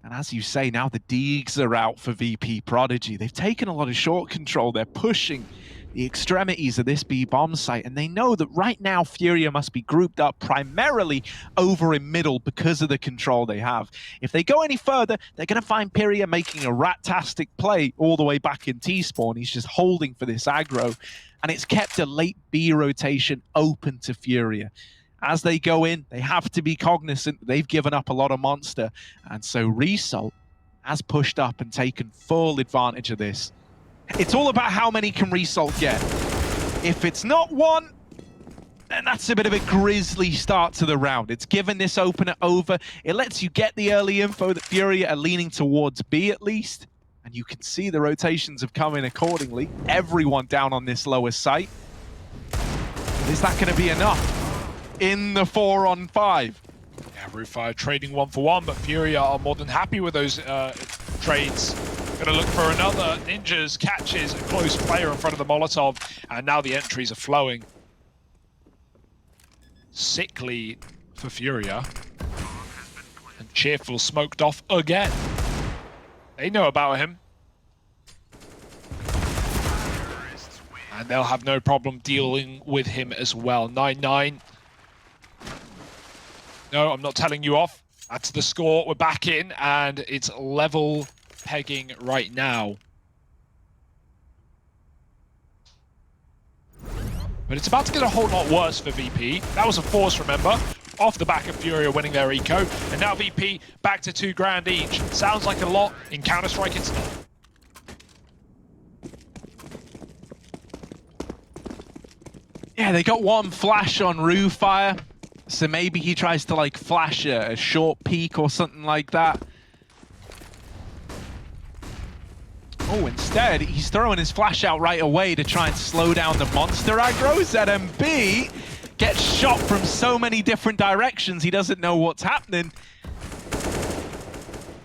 And as you say, now the Deegs are out for Vp.Prodigy. They've taken a lot of short control. They're pushing the extremities of this B bomb site, and they know that right now Furia must be grouped up primarily over in middle because of the control they have. If they go any further, they're going to find Furia making a rat-tastic play all the way back in T-spawn. He's just holding for this aggro, and it's kept a late B rotation open to Furia. As they go in, they have to be cognizant that they've given up a lot of Monster, and so Result has pushed up and taken full advantage of this. It's all about how many can Result get. If it's not one, then that's a bit of a grisly start to the round. It's given this opener over. It lets you get the early info that Furia are leaning towards B at least, and you can see the rotations have come in accordingly. Everyone down on this lower site. Is that going to be enough in the 4-on-5? Yeah, Rooffire trading 1-for-1, but Furia are more than happy with those trades. Gonna look for another. Ninjas catches a close player in front of the Molotov, and now the entries are flowing. Sickly for Furia. And Cheerful smoked off again. They know about him. And they'll have no problem dealing with him as well. 9-9. No, I'm not telling you off. That's the score. We're back in, and it's level pegging right now. But it's about to get a whole lot worse for VP. That was a Force, remember? Off the back of Furia winning their eco. And now VP back to $2,000 each. Sounds like a lot. In Counter-Strike, it's not. Yeah, they got one flash on Rooffire. So maybe he tries to like flash a short peek or something like that. Oh, instead, he's throwing his flash out right away to try and slow down the Monster aggro. ZMB gets shot from so many different directions, he doesn't know what's happening.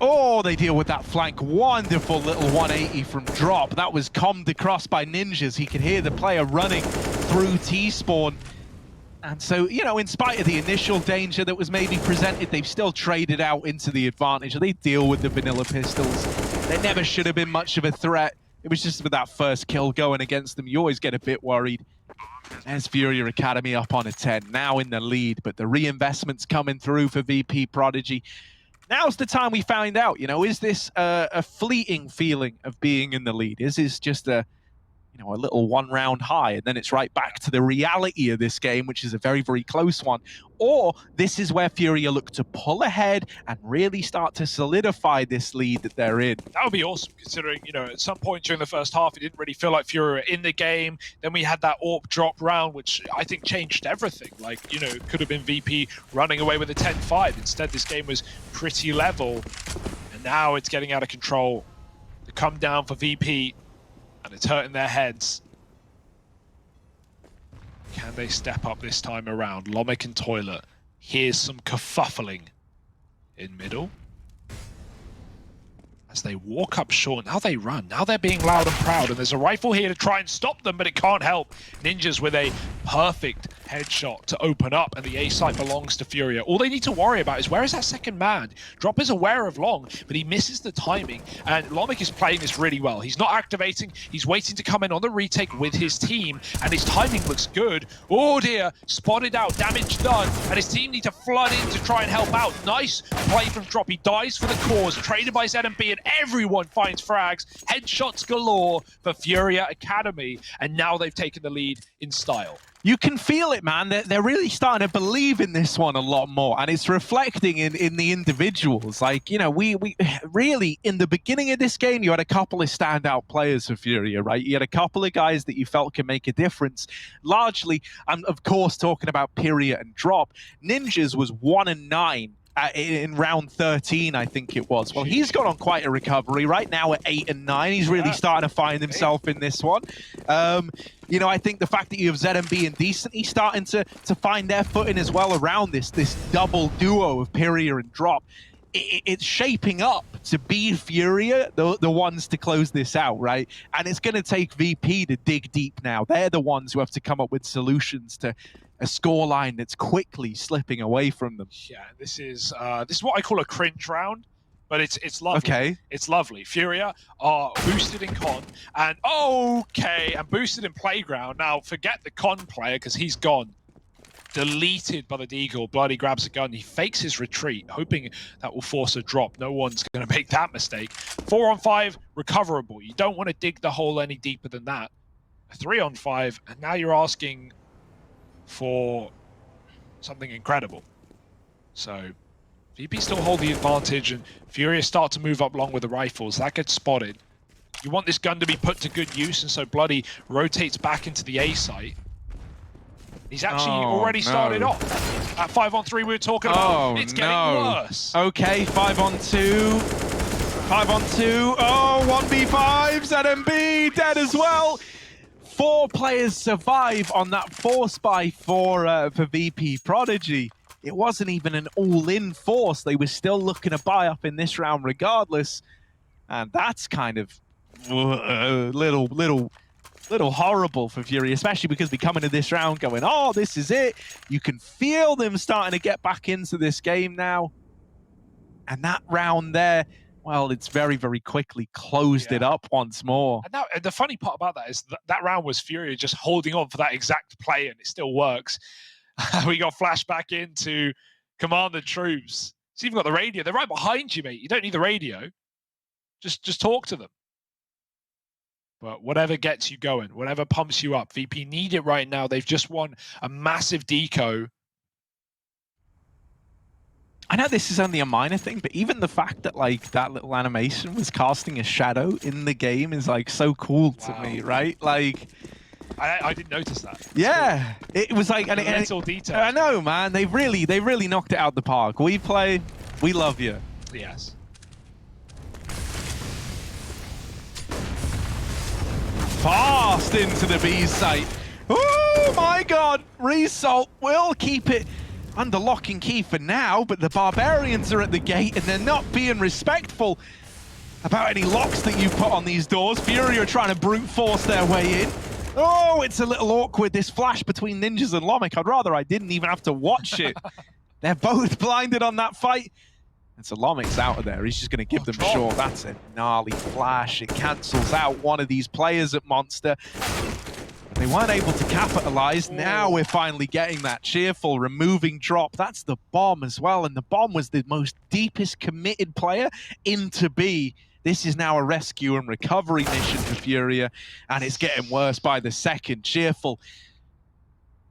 Oh, they deal with that flank. Wonderful little 180 from Drop. That was commed across by Ninjas. He could hear the player running through T-spawn. And so, you know, in spite of the initial danger that was maybe presented, they've still traded out into the advantage. They deal with the vanilla pistols. They never should have been much of a threat. It was just with that first kill going against them, you always get a bit worried. There's Furia Academy up on a 10, now in the lead, but the reinvestment's coming through for Vp.Prodigy. Now's the time we find out, you know, is this a fleeting feeling of being in the lead? Is this just a little one-round high, and then it's right back to the reality of this game, which is a very, very close one? Or this is where Furia look to pull ahead and really start to solidify this lead that they're in. That would be awesome, considering, you know, at some point during the first half, it didn't really feel like Furia were in the game. Then we had that AWP drop round, which I think changed everything. Like, you know, it could have been VP running away with a 10-5. Instead, this game was pretty level, and now it's getting out of control. The come down for VP, and it's hurting their heads. Can they step up this time around? Lomic and Toilet. Here's some kerfuffling in middle. as they walk up short. Now they run. Now they're being loud and proud. And there's a rifle here to try and stop them, but it can't help. Ninjas with a perfect headshot to open up, and the A site belongs to Furia. All they need to worry about is where is that second man? Drop is aware of Long, but he misses the timing. And Lomic is playing this really well. He's not activating. He's waiting to come in on the retake with his team, and his timing looks good. Oh dear, spotted out, damage done, and his team need to flood in to try and help out. Nice play from Drop. He dies for the cause, traded by ZMB, and everyone finds frags. Headshots galore for Furia Academy, and now they've taken the lead in style. You can feel it, man. They're really starting to believe in this one a lot more, and it's reflecting in the individuals. Like, you know, we really, in the beginning of this game, you had a couple of standout players for Furia, right? You had a couple of guys that you felt can make a difference. Largely, I'm, of course, talking about Furia and Drop. Ninjas was 1-9. In round 13, I think it was. Well, he's got on quite a recovery right now at 8-9. He's really starting to find himself in this one. You know, I think the fact that you have ZMB and Decent, he's starting to find their footing as well around this double duo of Furia and Drop. It's shaping up to be Furia, the ones to close this out, right? And it's going to take VP to dig deep now. They're the ones who have to come up with solutions to a scoreline that's quickly slipping away from them. Yeah, this is what I call a cringe round, but it's lovely. Okay. It's lovely. Furia are boosted in con, and boosted in playground. Now forget the con player because he's gone. Deleted by the Deagle. Bloody grabs a gun. He fakes his retreat, hoping that will force a drop. No one's going to make that mistake. 4-on-5, recoverable. You don't want to dig the hole any deeper than that. A 3-on-5, and now you're asking for something incredible. So VP still hold the advantage, and Furia start to move up long with the rifles. That gets spotted. You want this gun to be put to good use, and so Bloody rotates back into the A site. He's actually already started off. At 5-on-3 we were talking about. It's getting worse. Okay, 5-on-2. 5-on-2. Oh, 1v5. ZMB dead as well. 4 players survive on that force buy for Vp.Prodigy. It wasn't even an all-in force. They were still looking to buy up in this round regardless. And that's kind of little horrible for Fury, especially because we come into this round going, oh, this is it. You can feel them starting to get back into this game now. And that round there, well, it's very, very quickly closed it up once more. And now, the funny part about that is that round was Furia just holding on for that exact play, and it still works. We got flashed back into command the troops. It's even got the radio. They're right behind you, mate. You don't need the radio. Just talk to them. But whatever gets you going, whatever pumps you up, VP need it right now. They've just won a massive deco. I know this is only a minor thing, but even the fact that like that little animation was casting a shadow in the game is like so cool to me, right? Like, I didn't notice that. Yeah, it was like and little detail. I know, man. They really knocked it out the park. Weplay, we love you. Yes. Fast into the B site. Oh my God! Result will keep it under lock and key for now, but the Barbarians are at the gate and they're not being respectful about any locks that you put on these doors. Fury are trying to brute force their way in. Oh, it's a little awkward, this flash between Ninjas and Lomic. I'd rather I didn't even have to watch it. They're both blinded on that fight. And so Lomic's out of there. He's just going to give them a short. That's a gnarly flash. It cancels out one of these players at Monster. They weren't able to capitalize. Now we're finally getting that cheerful, removing Drop. That's the bomb as well. And the bomb was the most deepest committed player into B. This is now a rescue and recovery mission for Furia. And it's getting worse by the second. Cheerful,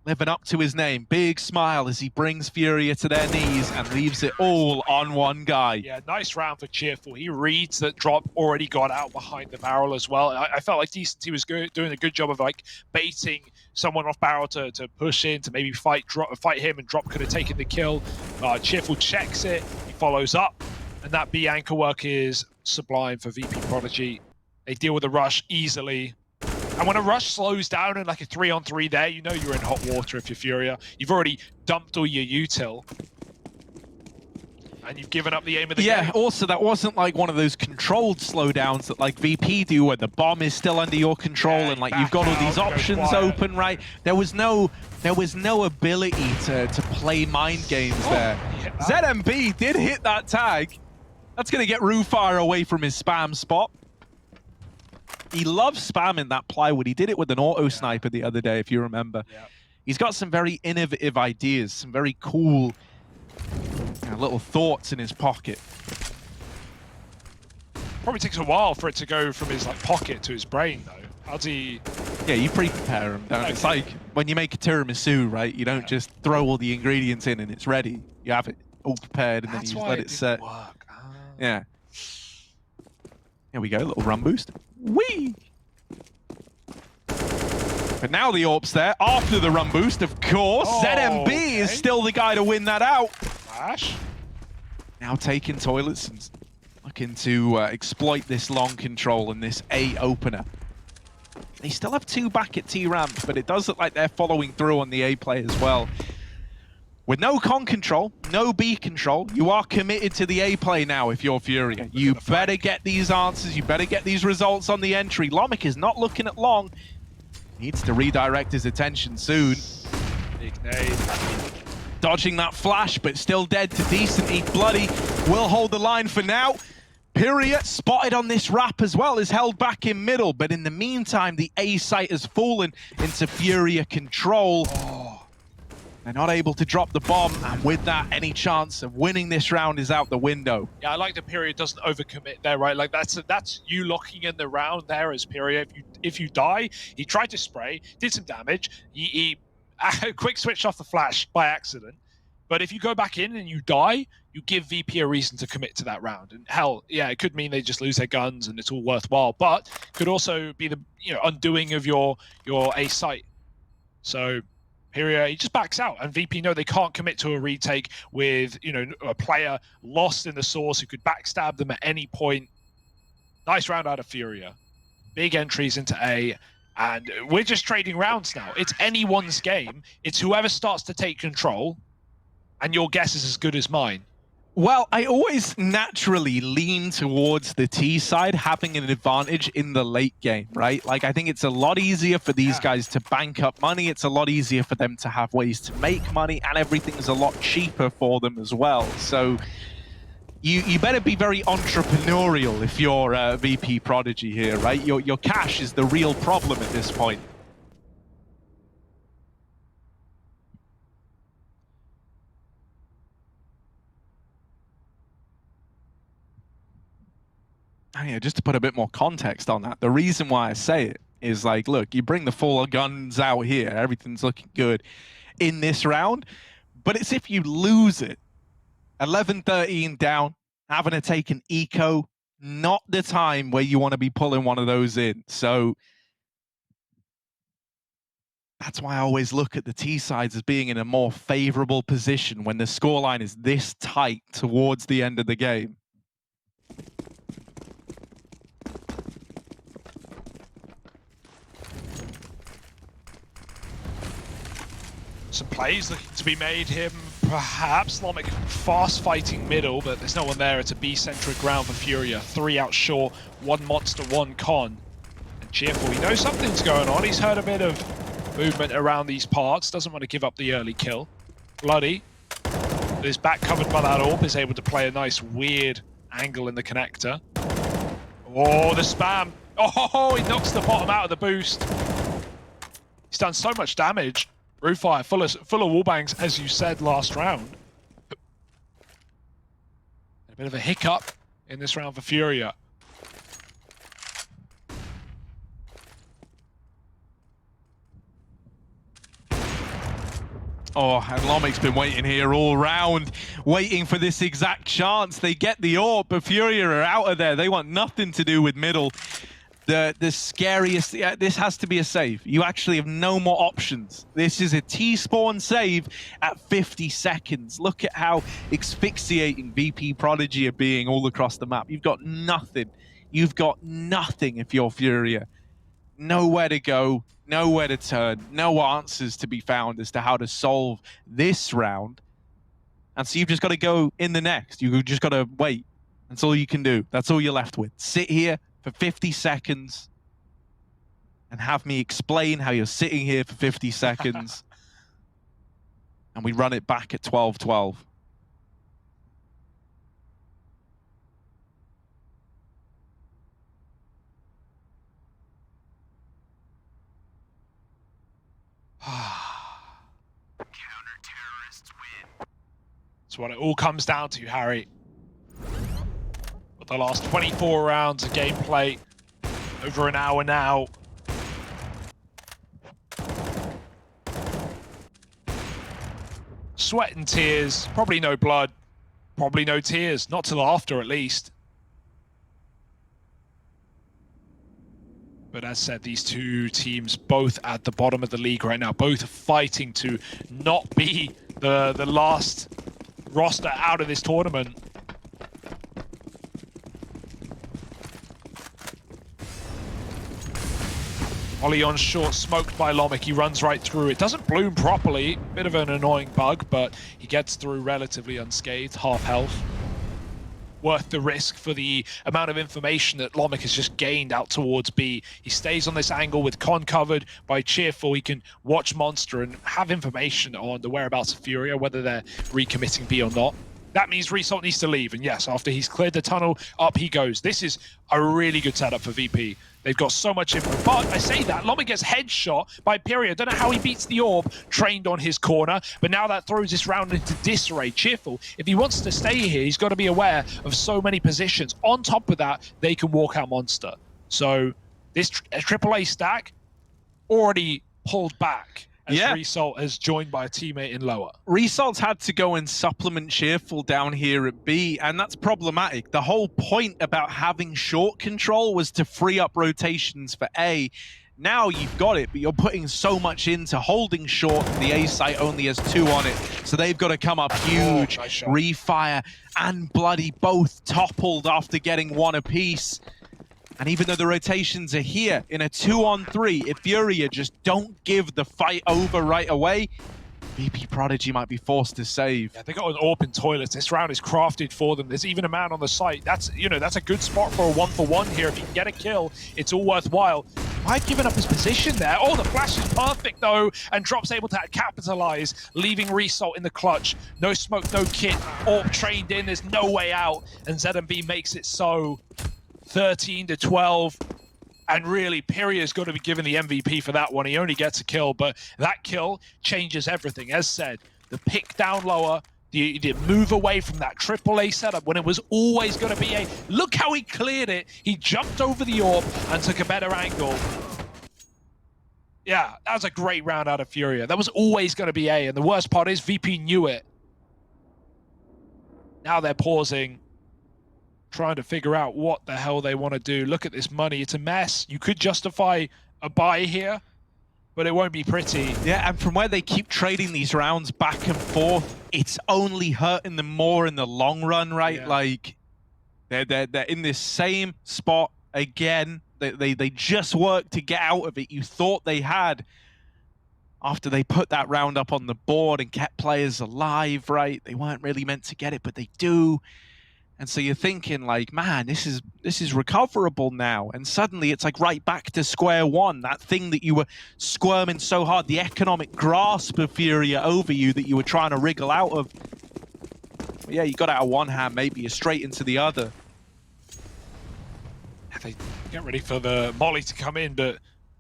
living up to his name. Big smile as he brings Furia to their knees and leaves it all on one guy. Yeah, nice round for Cheerful. He reads that Drop already got out behind the barrel as well. I felt like Decency was doing a good job of like baiting someone off barrel to push in, to maybe fight him, and Drop could have taken the kill. Cheerful checks it, he follows up, and that B anchor work is sublime for Vp.Prodigy. They deal with the rush easily. And when a rush slows down in like a 3-on-3 there, you know you're in hot water if you're Furia. You've already dumped all your util. and you've given up the aim of the Yeah, game. also that wasn't like one of those controlled slowdowns that like VP do where the bomb is still under your control Yeah, and like back you've got all out, these go options quiet. open, right? There was no ability to play mind games there. Yeah. ZMB did hit that tag. That's gonna get Rufire away from his spam spot. He loves spamming that plywood. He did it with an auto sniper the other day, if you remember. Yeah. He's got some very innovative ideas, some very cool little thoughts in his pocket. Probably takes a while for it to go from his like pocket to his brain, though. How's he? Yeah, you pre-prepare them, don't you? It's like when you make a tiramisu, right? You don't just throw all the ingredients in and it's ready. You have it all prepared and then you just let it set. Work. Ah. Yeah. Here we go, little run boost. Whee! But now the AWP's there, after the run boost, of course. Oh, ZMB is still the guy to win that out. Flash. Now taking toilets and looking to exploit this long control and this A opener. They still have 2 back at T ramp, but it does look like they're following through on the A play as well. With no con control, no B control, you are committed to the A play now if you're Furia. You better get these answers, you better get these results on the entry. Lomic is not looking at long. Needs to redirect his attention soon. Big nade. Dodging that flash, but still dead to decent. Eat Bloody will hold the line for now. Furia, spotted on this wrap as well, is held back in middle, but in the meantime, the A site has fallen into Furia control. They're not able to drop the bomb, and with that, any chance of winning this round is out the window. Yeah, I like the Furia doesn't overcommit there, right? Like that's you locking in the round there as Furia. If you die, he tried to spray, did some damage. He quick switched off the flash by accident. But if you go back in and you die, you give VP a reason to commit to that round. And hell, yeah, it could mean they just lose their guns and it's all worthwhile. But could also be the undoing of your A site. So Furia, he just backs out, and VP know they can't commit to a retake with a player lost in the source who could backstab them at any point. Nice round out of Furia. Big entries into A, and we're just trading rounds now. It's anyone's game. It's whoever starts to take control, and your guess is as good as mine. Well, I always naturally lean towards the T side having an advantage in the late game, right? Like, I think it's a lot easier for these guys to bank up money. It's a lot easier for them to have ways to make money, and everything's a lot cheaper for them as well. So you better be very entrepreneurial if you're Vp.Prodigy here, right? Your cash is the real problem at this point. Yeah, just to put a bit more context on that, the reason why I say it is like, look, you bring the full guns out here, everything's looking good in this round, but it's if you lose it. 11-13 down, having to take an eco, not the time where you want to be pulling one of those in. So that's why I always look at the T sides as being in a more favorable position when the scoreline is this tight towards the end of the game. Some plays looking to be made here, perhaps. Lomic fast fighting middle, but there's no one there. It's a B-centric round for Furia. 3 out short, 1 monster, 1 con. And Cheerful, he knows something's going on. He's heard a bit of movement around these parts, doesn't want to give up the early kill. Bloody, with his back covered by that AWP, is able to play a nice weird angle in the connector. Oh, the spam. Oh, he knocks the bottom out of the boost. He's done so much damage. Rufire, full of wallbangs, as you said last round. A bit of a hiccup in this round for Furia. Oh, and Lomic's been waiting here all round, waiting for this exact chance. They get the AWP, but Furia are out of there. They want nothing to do with middle. The scariest, this has to be a save. You actually have no more options. This is a T-spawn save at 50 seconds. Look at how asphyxiating Vp.Prodigy are being all across the map. You've got nothing. You've got nothing if you're Furia. Nowhere to go, nowhere to turn, no answers to be found as to how to solve this round. And so you've just got to go in the next. You've just got to wait. That's all you can do. That's all you're left with. Sit here for 50 seconds and have me explain how you're sitting here for 50 seconds. And we run it back at 12-12. That's what it all comes down to, Harry. With the last 24 rounds of gameplay, over an hour now. Sweat and tears, probably no blood, probably no tears, not till after at least. But as said, these two teams both at the bottom of the league right now, both fighting to not be the last roster out of this tournament. Ollie on short, smoked by Lomic. He runs right through it. Doesn't bloom properly. Bit of an annoying bug, but he gets through relatively unscathed. Half health. Worth the risk for the amount of information that Lomic has just gained out towards B. He stays on this angle with Con covered by Cheerful. He can watch Monster and have information on the whereabouts of Furia, whether they're recommitting B or not. That means Result needs to leave, and yes, after he's cleared the tunnel, up he goes. This is a really good setup for VP. They've got so much info, but I say that, Lomic gets headshot by Furia. Don't know how he beats the orb, trained on his corner, but now that throws this round into disarray. Cheerful, if he wants to stay here, he's got to be aware of so many positions. On top of that, they can walk out Monster. So this AAA stack already pulled back. As Result has joined by a teammate in lower. Resalt's had to go and supplement Cheerful down here at B, and that's problematic. The whole point about having short control was to free up rotations for A. Now you've got it, but you're putting so much into holding short. The A site only has 2 on it, so they've got to come up huge. Nice Refire and Bloody both toppled after getting 1 apiece. And even though the rotations are here in a 2-on-3, if Furia just don't give the fight over right away, Vp.Prodigy might be forced to save. Yeah, they got an AWP in toilets. This round is crafted for them. There's even a man on the site. That's, you know, that's a good spot for a 1-for-1 here. If he can get a kill, it's all worthwhile. Might given up his position there. Oh, the flash is perfect though, and Drop's able to capitalize, leaving Result in the clutch. No smoke, no kit. AWP trained in. There's no way out, and ZMB makes it so. 13-12, and really Piria's got to be given the MVP for that one. He only gets a kill, but that kill changes everything. As said, the pick down lower, the move away from that AAA setup when it was always going to be A. Look how he cleared it. He jumped over the orb and took a better angle. Yeah, that was a great round out of Furia. That was always going to be A, and the worst part is VP knew it. Now they're pausing, trying to figure out what the hell they want to do. Look at this money. It's a mess. You could justify a buy here, but it won't be pretty. Yeah, and from where they keep trading these rounds back and forth, it's only hurting them more in the long run, right? Yeah. Like, they're in this same spot again. They just worked to get out of it. You thought they had after they put that round up on the board and kept players alive, right? They weren't really meant to get it, but they do. And so you're thinking like, man, this is recoverable now. And suddenly it's like right back to square one. That thing that you were squirming so hard, the economic grasp of Furia over you that you were trying to wriggle out of. But yeah, you got out of one hand, maybe you're straight into the other. They get ready for the molly to come in, but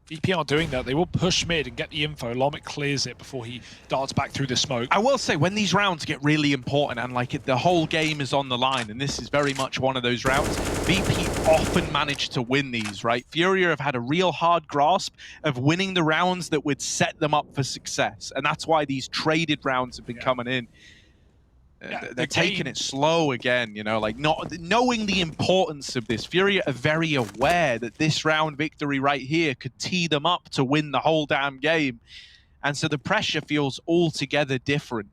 VP aren't doing that. They will push mid and get the info. Lomic clears it before he darts back through the smoke. I will say, when these rounds get really important and like the whole game is on the line, and this is very much one of those rounds, VP often manage to win these, right? Furia have had a real hard grasp of winning the rounds that would set them up for success. And that's why these traded rounds have been coming in. They're taking it slow again, you know, like not knowing the importance of this. Furia are very aware that this round victory right here could tee them up to win the whole damn game. And so the pressure feels altogether different.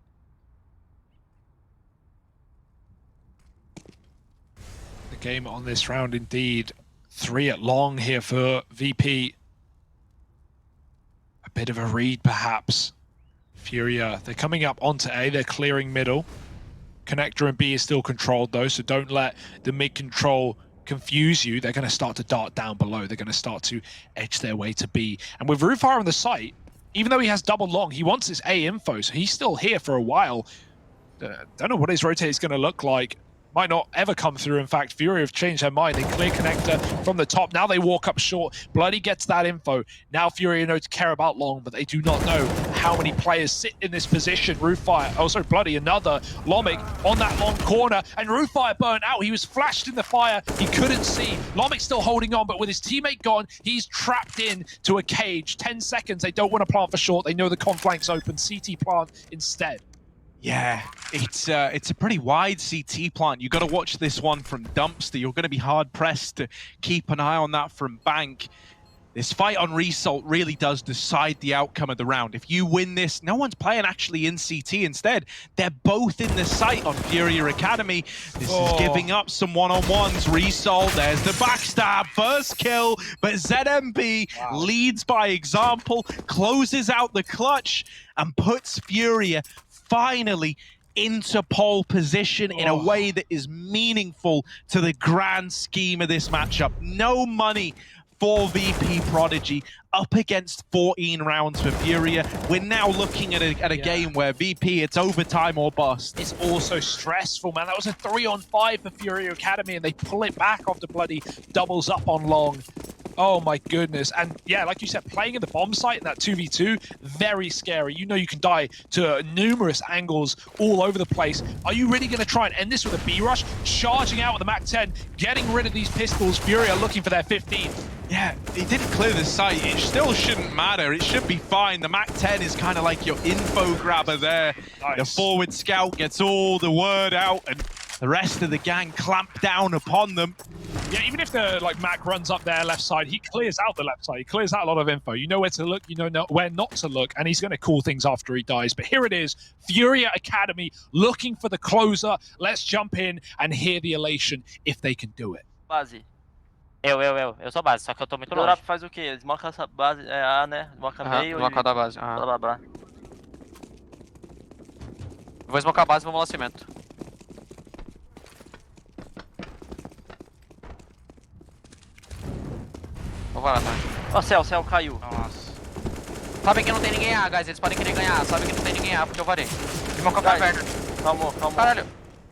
The game on this round indeed. 3 at long here for VP. A bit of a read perhaps. Furia, they're coming up onto A, they're clearing middle. Connector and B is still controlled though, so don't let the mid control confuse you. They're going to start to dart down below. They're going to start to edge their way to B. And with Rufire on the site, even though he has double long, he wants his A info, so he's still here for a while. Don't know what his rotate is going to look like. Might not ever come through. In fact, Furia have changed their mind. They clear Connector from the top. Now they walk up short. Bloody gets that info. Now Furia know to care about long, but they do not know how many players sit in this position. Rufire, oh sorry, Bloody, another Lomik on that long corner. And Rufire burnt out. He was flashed in the fire. He couldn't see. Lomik still holding on, but with his teammate gone, he's trapped in to a cage. 10 seconds. They don't want to plant for short. They know the conflank's open. CT plant instead. Yeah, it's a pretty wide CT plant. You got to watch this one from Dumpster. You're going to be hard pressed to keep an eye on that from Bank. This fight on Result really does decide the outcome of the round. If you win this, no one's playing actually in CT. Instead, they're both in the site on Furia Academy. This is giving up some one-on-ones. Result, there's the backstab, first kill, but ZMB leads by example, closes out the clutch, and puts Furia finally into pole position in a way that is meaningful to the grand scheme of this matchup. No money for Vp.Prodigy up against 14 rounds for Furia. We're now looking at a game where VP, it's overtime or bust. It's also stressful, man. That was a 3-on-5 for Furia Academy, and they pull it back after Bloody doubles up on long. Oh my goodness. And yeah, like you said, playing in the bomb site in that 2v2, very scary. You know you can die to numerous angles all over the place. Are you really going to try and end this with a B rush? Charging out with the MAC-10, getting rid of these pistols. Furia looking for their 15. Yeah, he didn't clear the site. It still shouldn't matter. It should be fine. The MAC-10 is kind of like your info grabber there. Nice. The forward scout gets all the word out, and the rest of the gang clamp down upon them. Yeah, even if the Mac runs up their left side, he clears out the left side. He clears out a lot of info. You know where to look, you know where not to look, and he's going to call things after he dies. But here it is, Furia Academy looking for the closer. Let's jump in and hear the elation if they can do it. Base. Eu sou base, só que eu tô muito O longe. Drop faz o quê? Desmoca essa base, é A, né? Desmoca meio Desmoca e... da base. blá blá blá. Vou smocar a base e vou molar cimento. Vou varar também. Ó, céu caiu. Nossa. Sabem que não tem ninguém A, guys. Eles podem querer ganhar. Sabem que não tem ninguém A, porque eu varei. Desmoca a caverna. Calma. Caralho.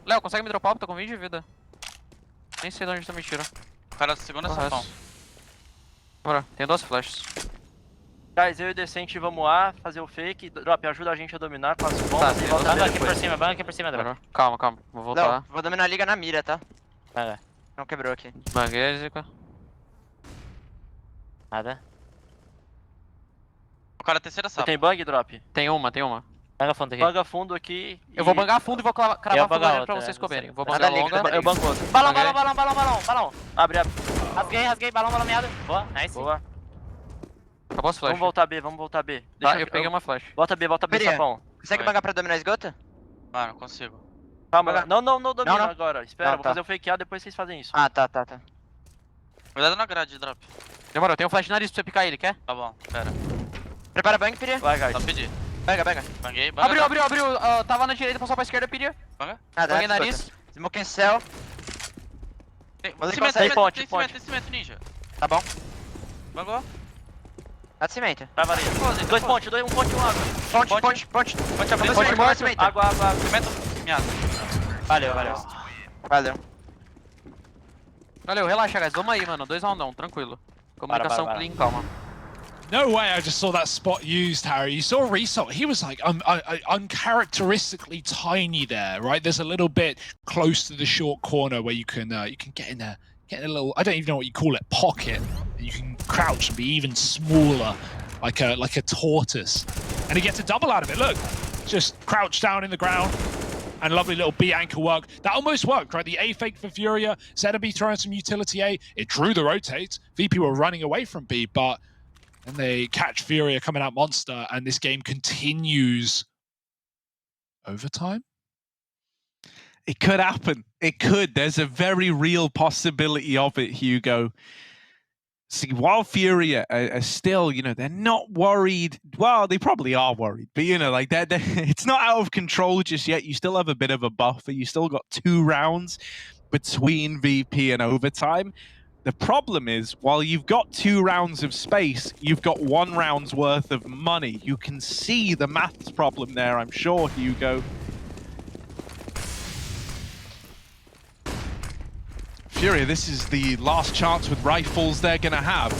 Léo, consegue me dropar? Tô com 20 de vida. Nem sei de onde tu me tira. O cara segunda sapão. Bora, tem 12 flashes. Guys, eu e o Decente vamos A, fazer o fake. Drop, ajuda a gente a dominar com as bombas e volta Banga B aqui por depois. cima, banga aqui por cima, Drop. Calma. Vou voltar. Não, vou dominar a liga na mira, tá? É. Não quebrou aqui. Banguésica. Nada. O cara terceira sapa. Você tem bang, Drop? Tem uma. Banga fundo aqui. Banga fundo aqui. Eu vou bangar fundo e vou cravar Eu fundo bangar pra outra, vocês comerem. Vou Nada bangar liga, longa. Eu banco outro. Balão. Abre. Rasguei, balão meado. Boa, nice. Boa. Acabou as flashes. Vamos voltar B. Tá, eu peguei uma flash. Volta B, Furia. sapão. Consegue Vai. bangar pra dominar esgoto? Não consigo. Calma, Banga. não domina Não. agora. Espera, Não, vou tá. fazer o fake A, depois vocês fazem isso. Ah, tá. Cuidado na grade, Drop. Demorou, tem um flash de nariz pra você picar ele, quer? Tá bom, pera. Prepara bang, Furia. Vai, guys. Tá pedir. Banga. Banguei. Abriu. Tava na direita, passou pra esquerda, pedia. Banga. Nada, Banguei nariz. Smoke em céu. Tem ponte, ninja. Tá bom. Bangou. Tá de cimento. Vai, varia. Dois ponte, um ponte e um água. Ponte. Ponte abrindo. Ponte morto. Água. Cimento, miado. Valeu. Valeu, relaxa, guys. Vamos aí, mano. 2 roundão, tranquilo. Comunicação Para. clean, calma. No way I just saw that spot used, Harry. You saw Result. He was like uncharacteristically tiny there, right? There's a little bit close to the short corner where you can get in a little, I don't even know what you call it, pocket. And you can crouch and be even smaller, like a tortoise. And he gets a double out of it. Look, just crouch down in the ground. And lovely little B anchor work. That almost worked, right? The A fake for Furia. ZMB throwing some utility A. It drew the rotate. VP were running away from B, but then they catch Furia coming out monster, and this game continues. Overtime? It could happen. It could. There's a very real possibility of it, Hugo. See, while Furia are still, they're not worried. Well, they probably are worried, but like it's not out of control just yet. You still have a bit of a buffer. You still got 2 rounds between VP and overtime. The problem is, while you've got 2 rounds of space, you've got 1 round's worth of money. You can see the maths problem there, I'm sure, Hugo. Furia, this is the last chance with rifles they're going to have.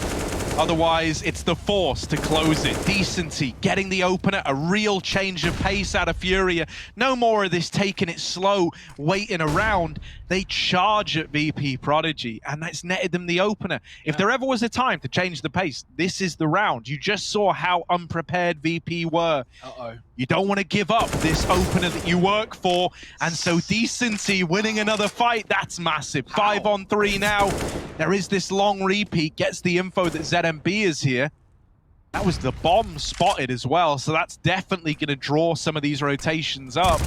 Otherwise, it's the Force to close it. Decency, getting the opener, a real change of pace out of Furia. No more of this taking it slow, waiting around. They charge at Vp.Prodigy, and that's netted them the opener. If there ever was a time to change the pace, this is the round. You just saw how unprepared VP were. You don't want to give up this opener that you work for, and so Decency winning another fight, that's massive. 5-on-3 now. There is this long repeat, gets the info that ZMB is here. That was the bomb spotted as well, so that's definitely going to draw some of these rotations up.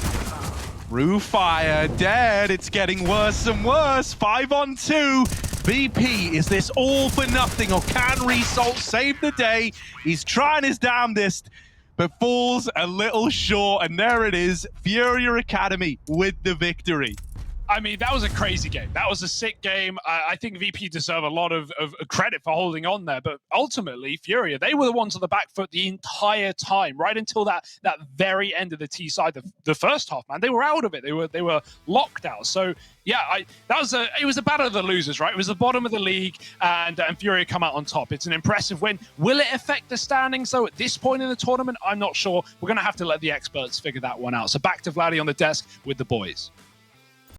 Rufire dead, it's getting worse and worse. 5-on-2. VP, is this all for nothing, or can Result save the day? He's trying his damnedest, but falls a little short, and there it is, Furia Academy with the victory. I mean, that was a crazy game. That was a sick game. I think VP deserve a lot of credit for holding on there. But ultimately, Furia, they were the ones on the back foot the entire time, right until that very end of the T side, the first half, man. They were out of it. They were locked out. So yeah, it was a battle of the losers, right? It was the bottom of the league, and Furia come out on top. It's an impressive win. Will it affect the standings though at this point in the tournament? I'm not sure. We're gonna have to let the experts figure that one out. So back to Vladdy on the desk with the boys.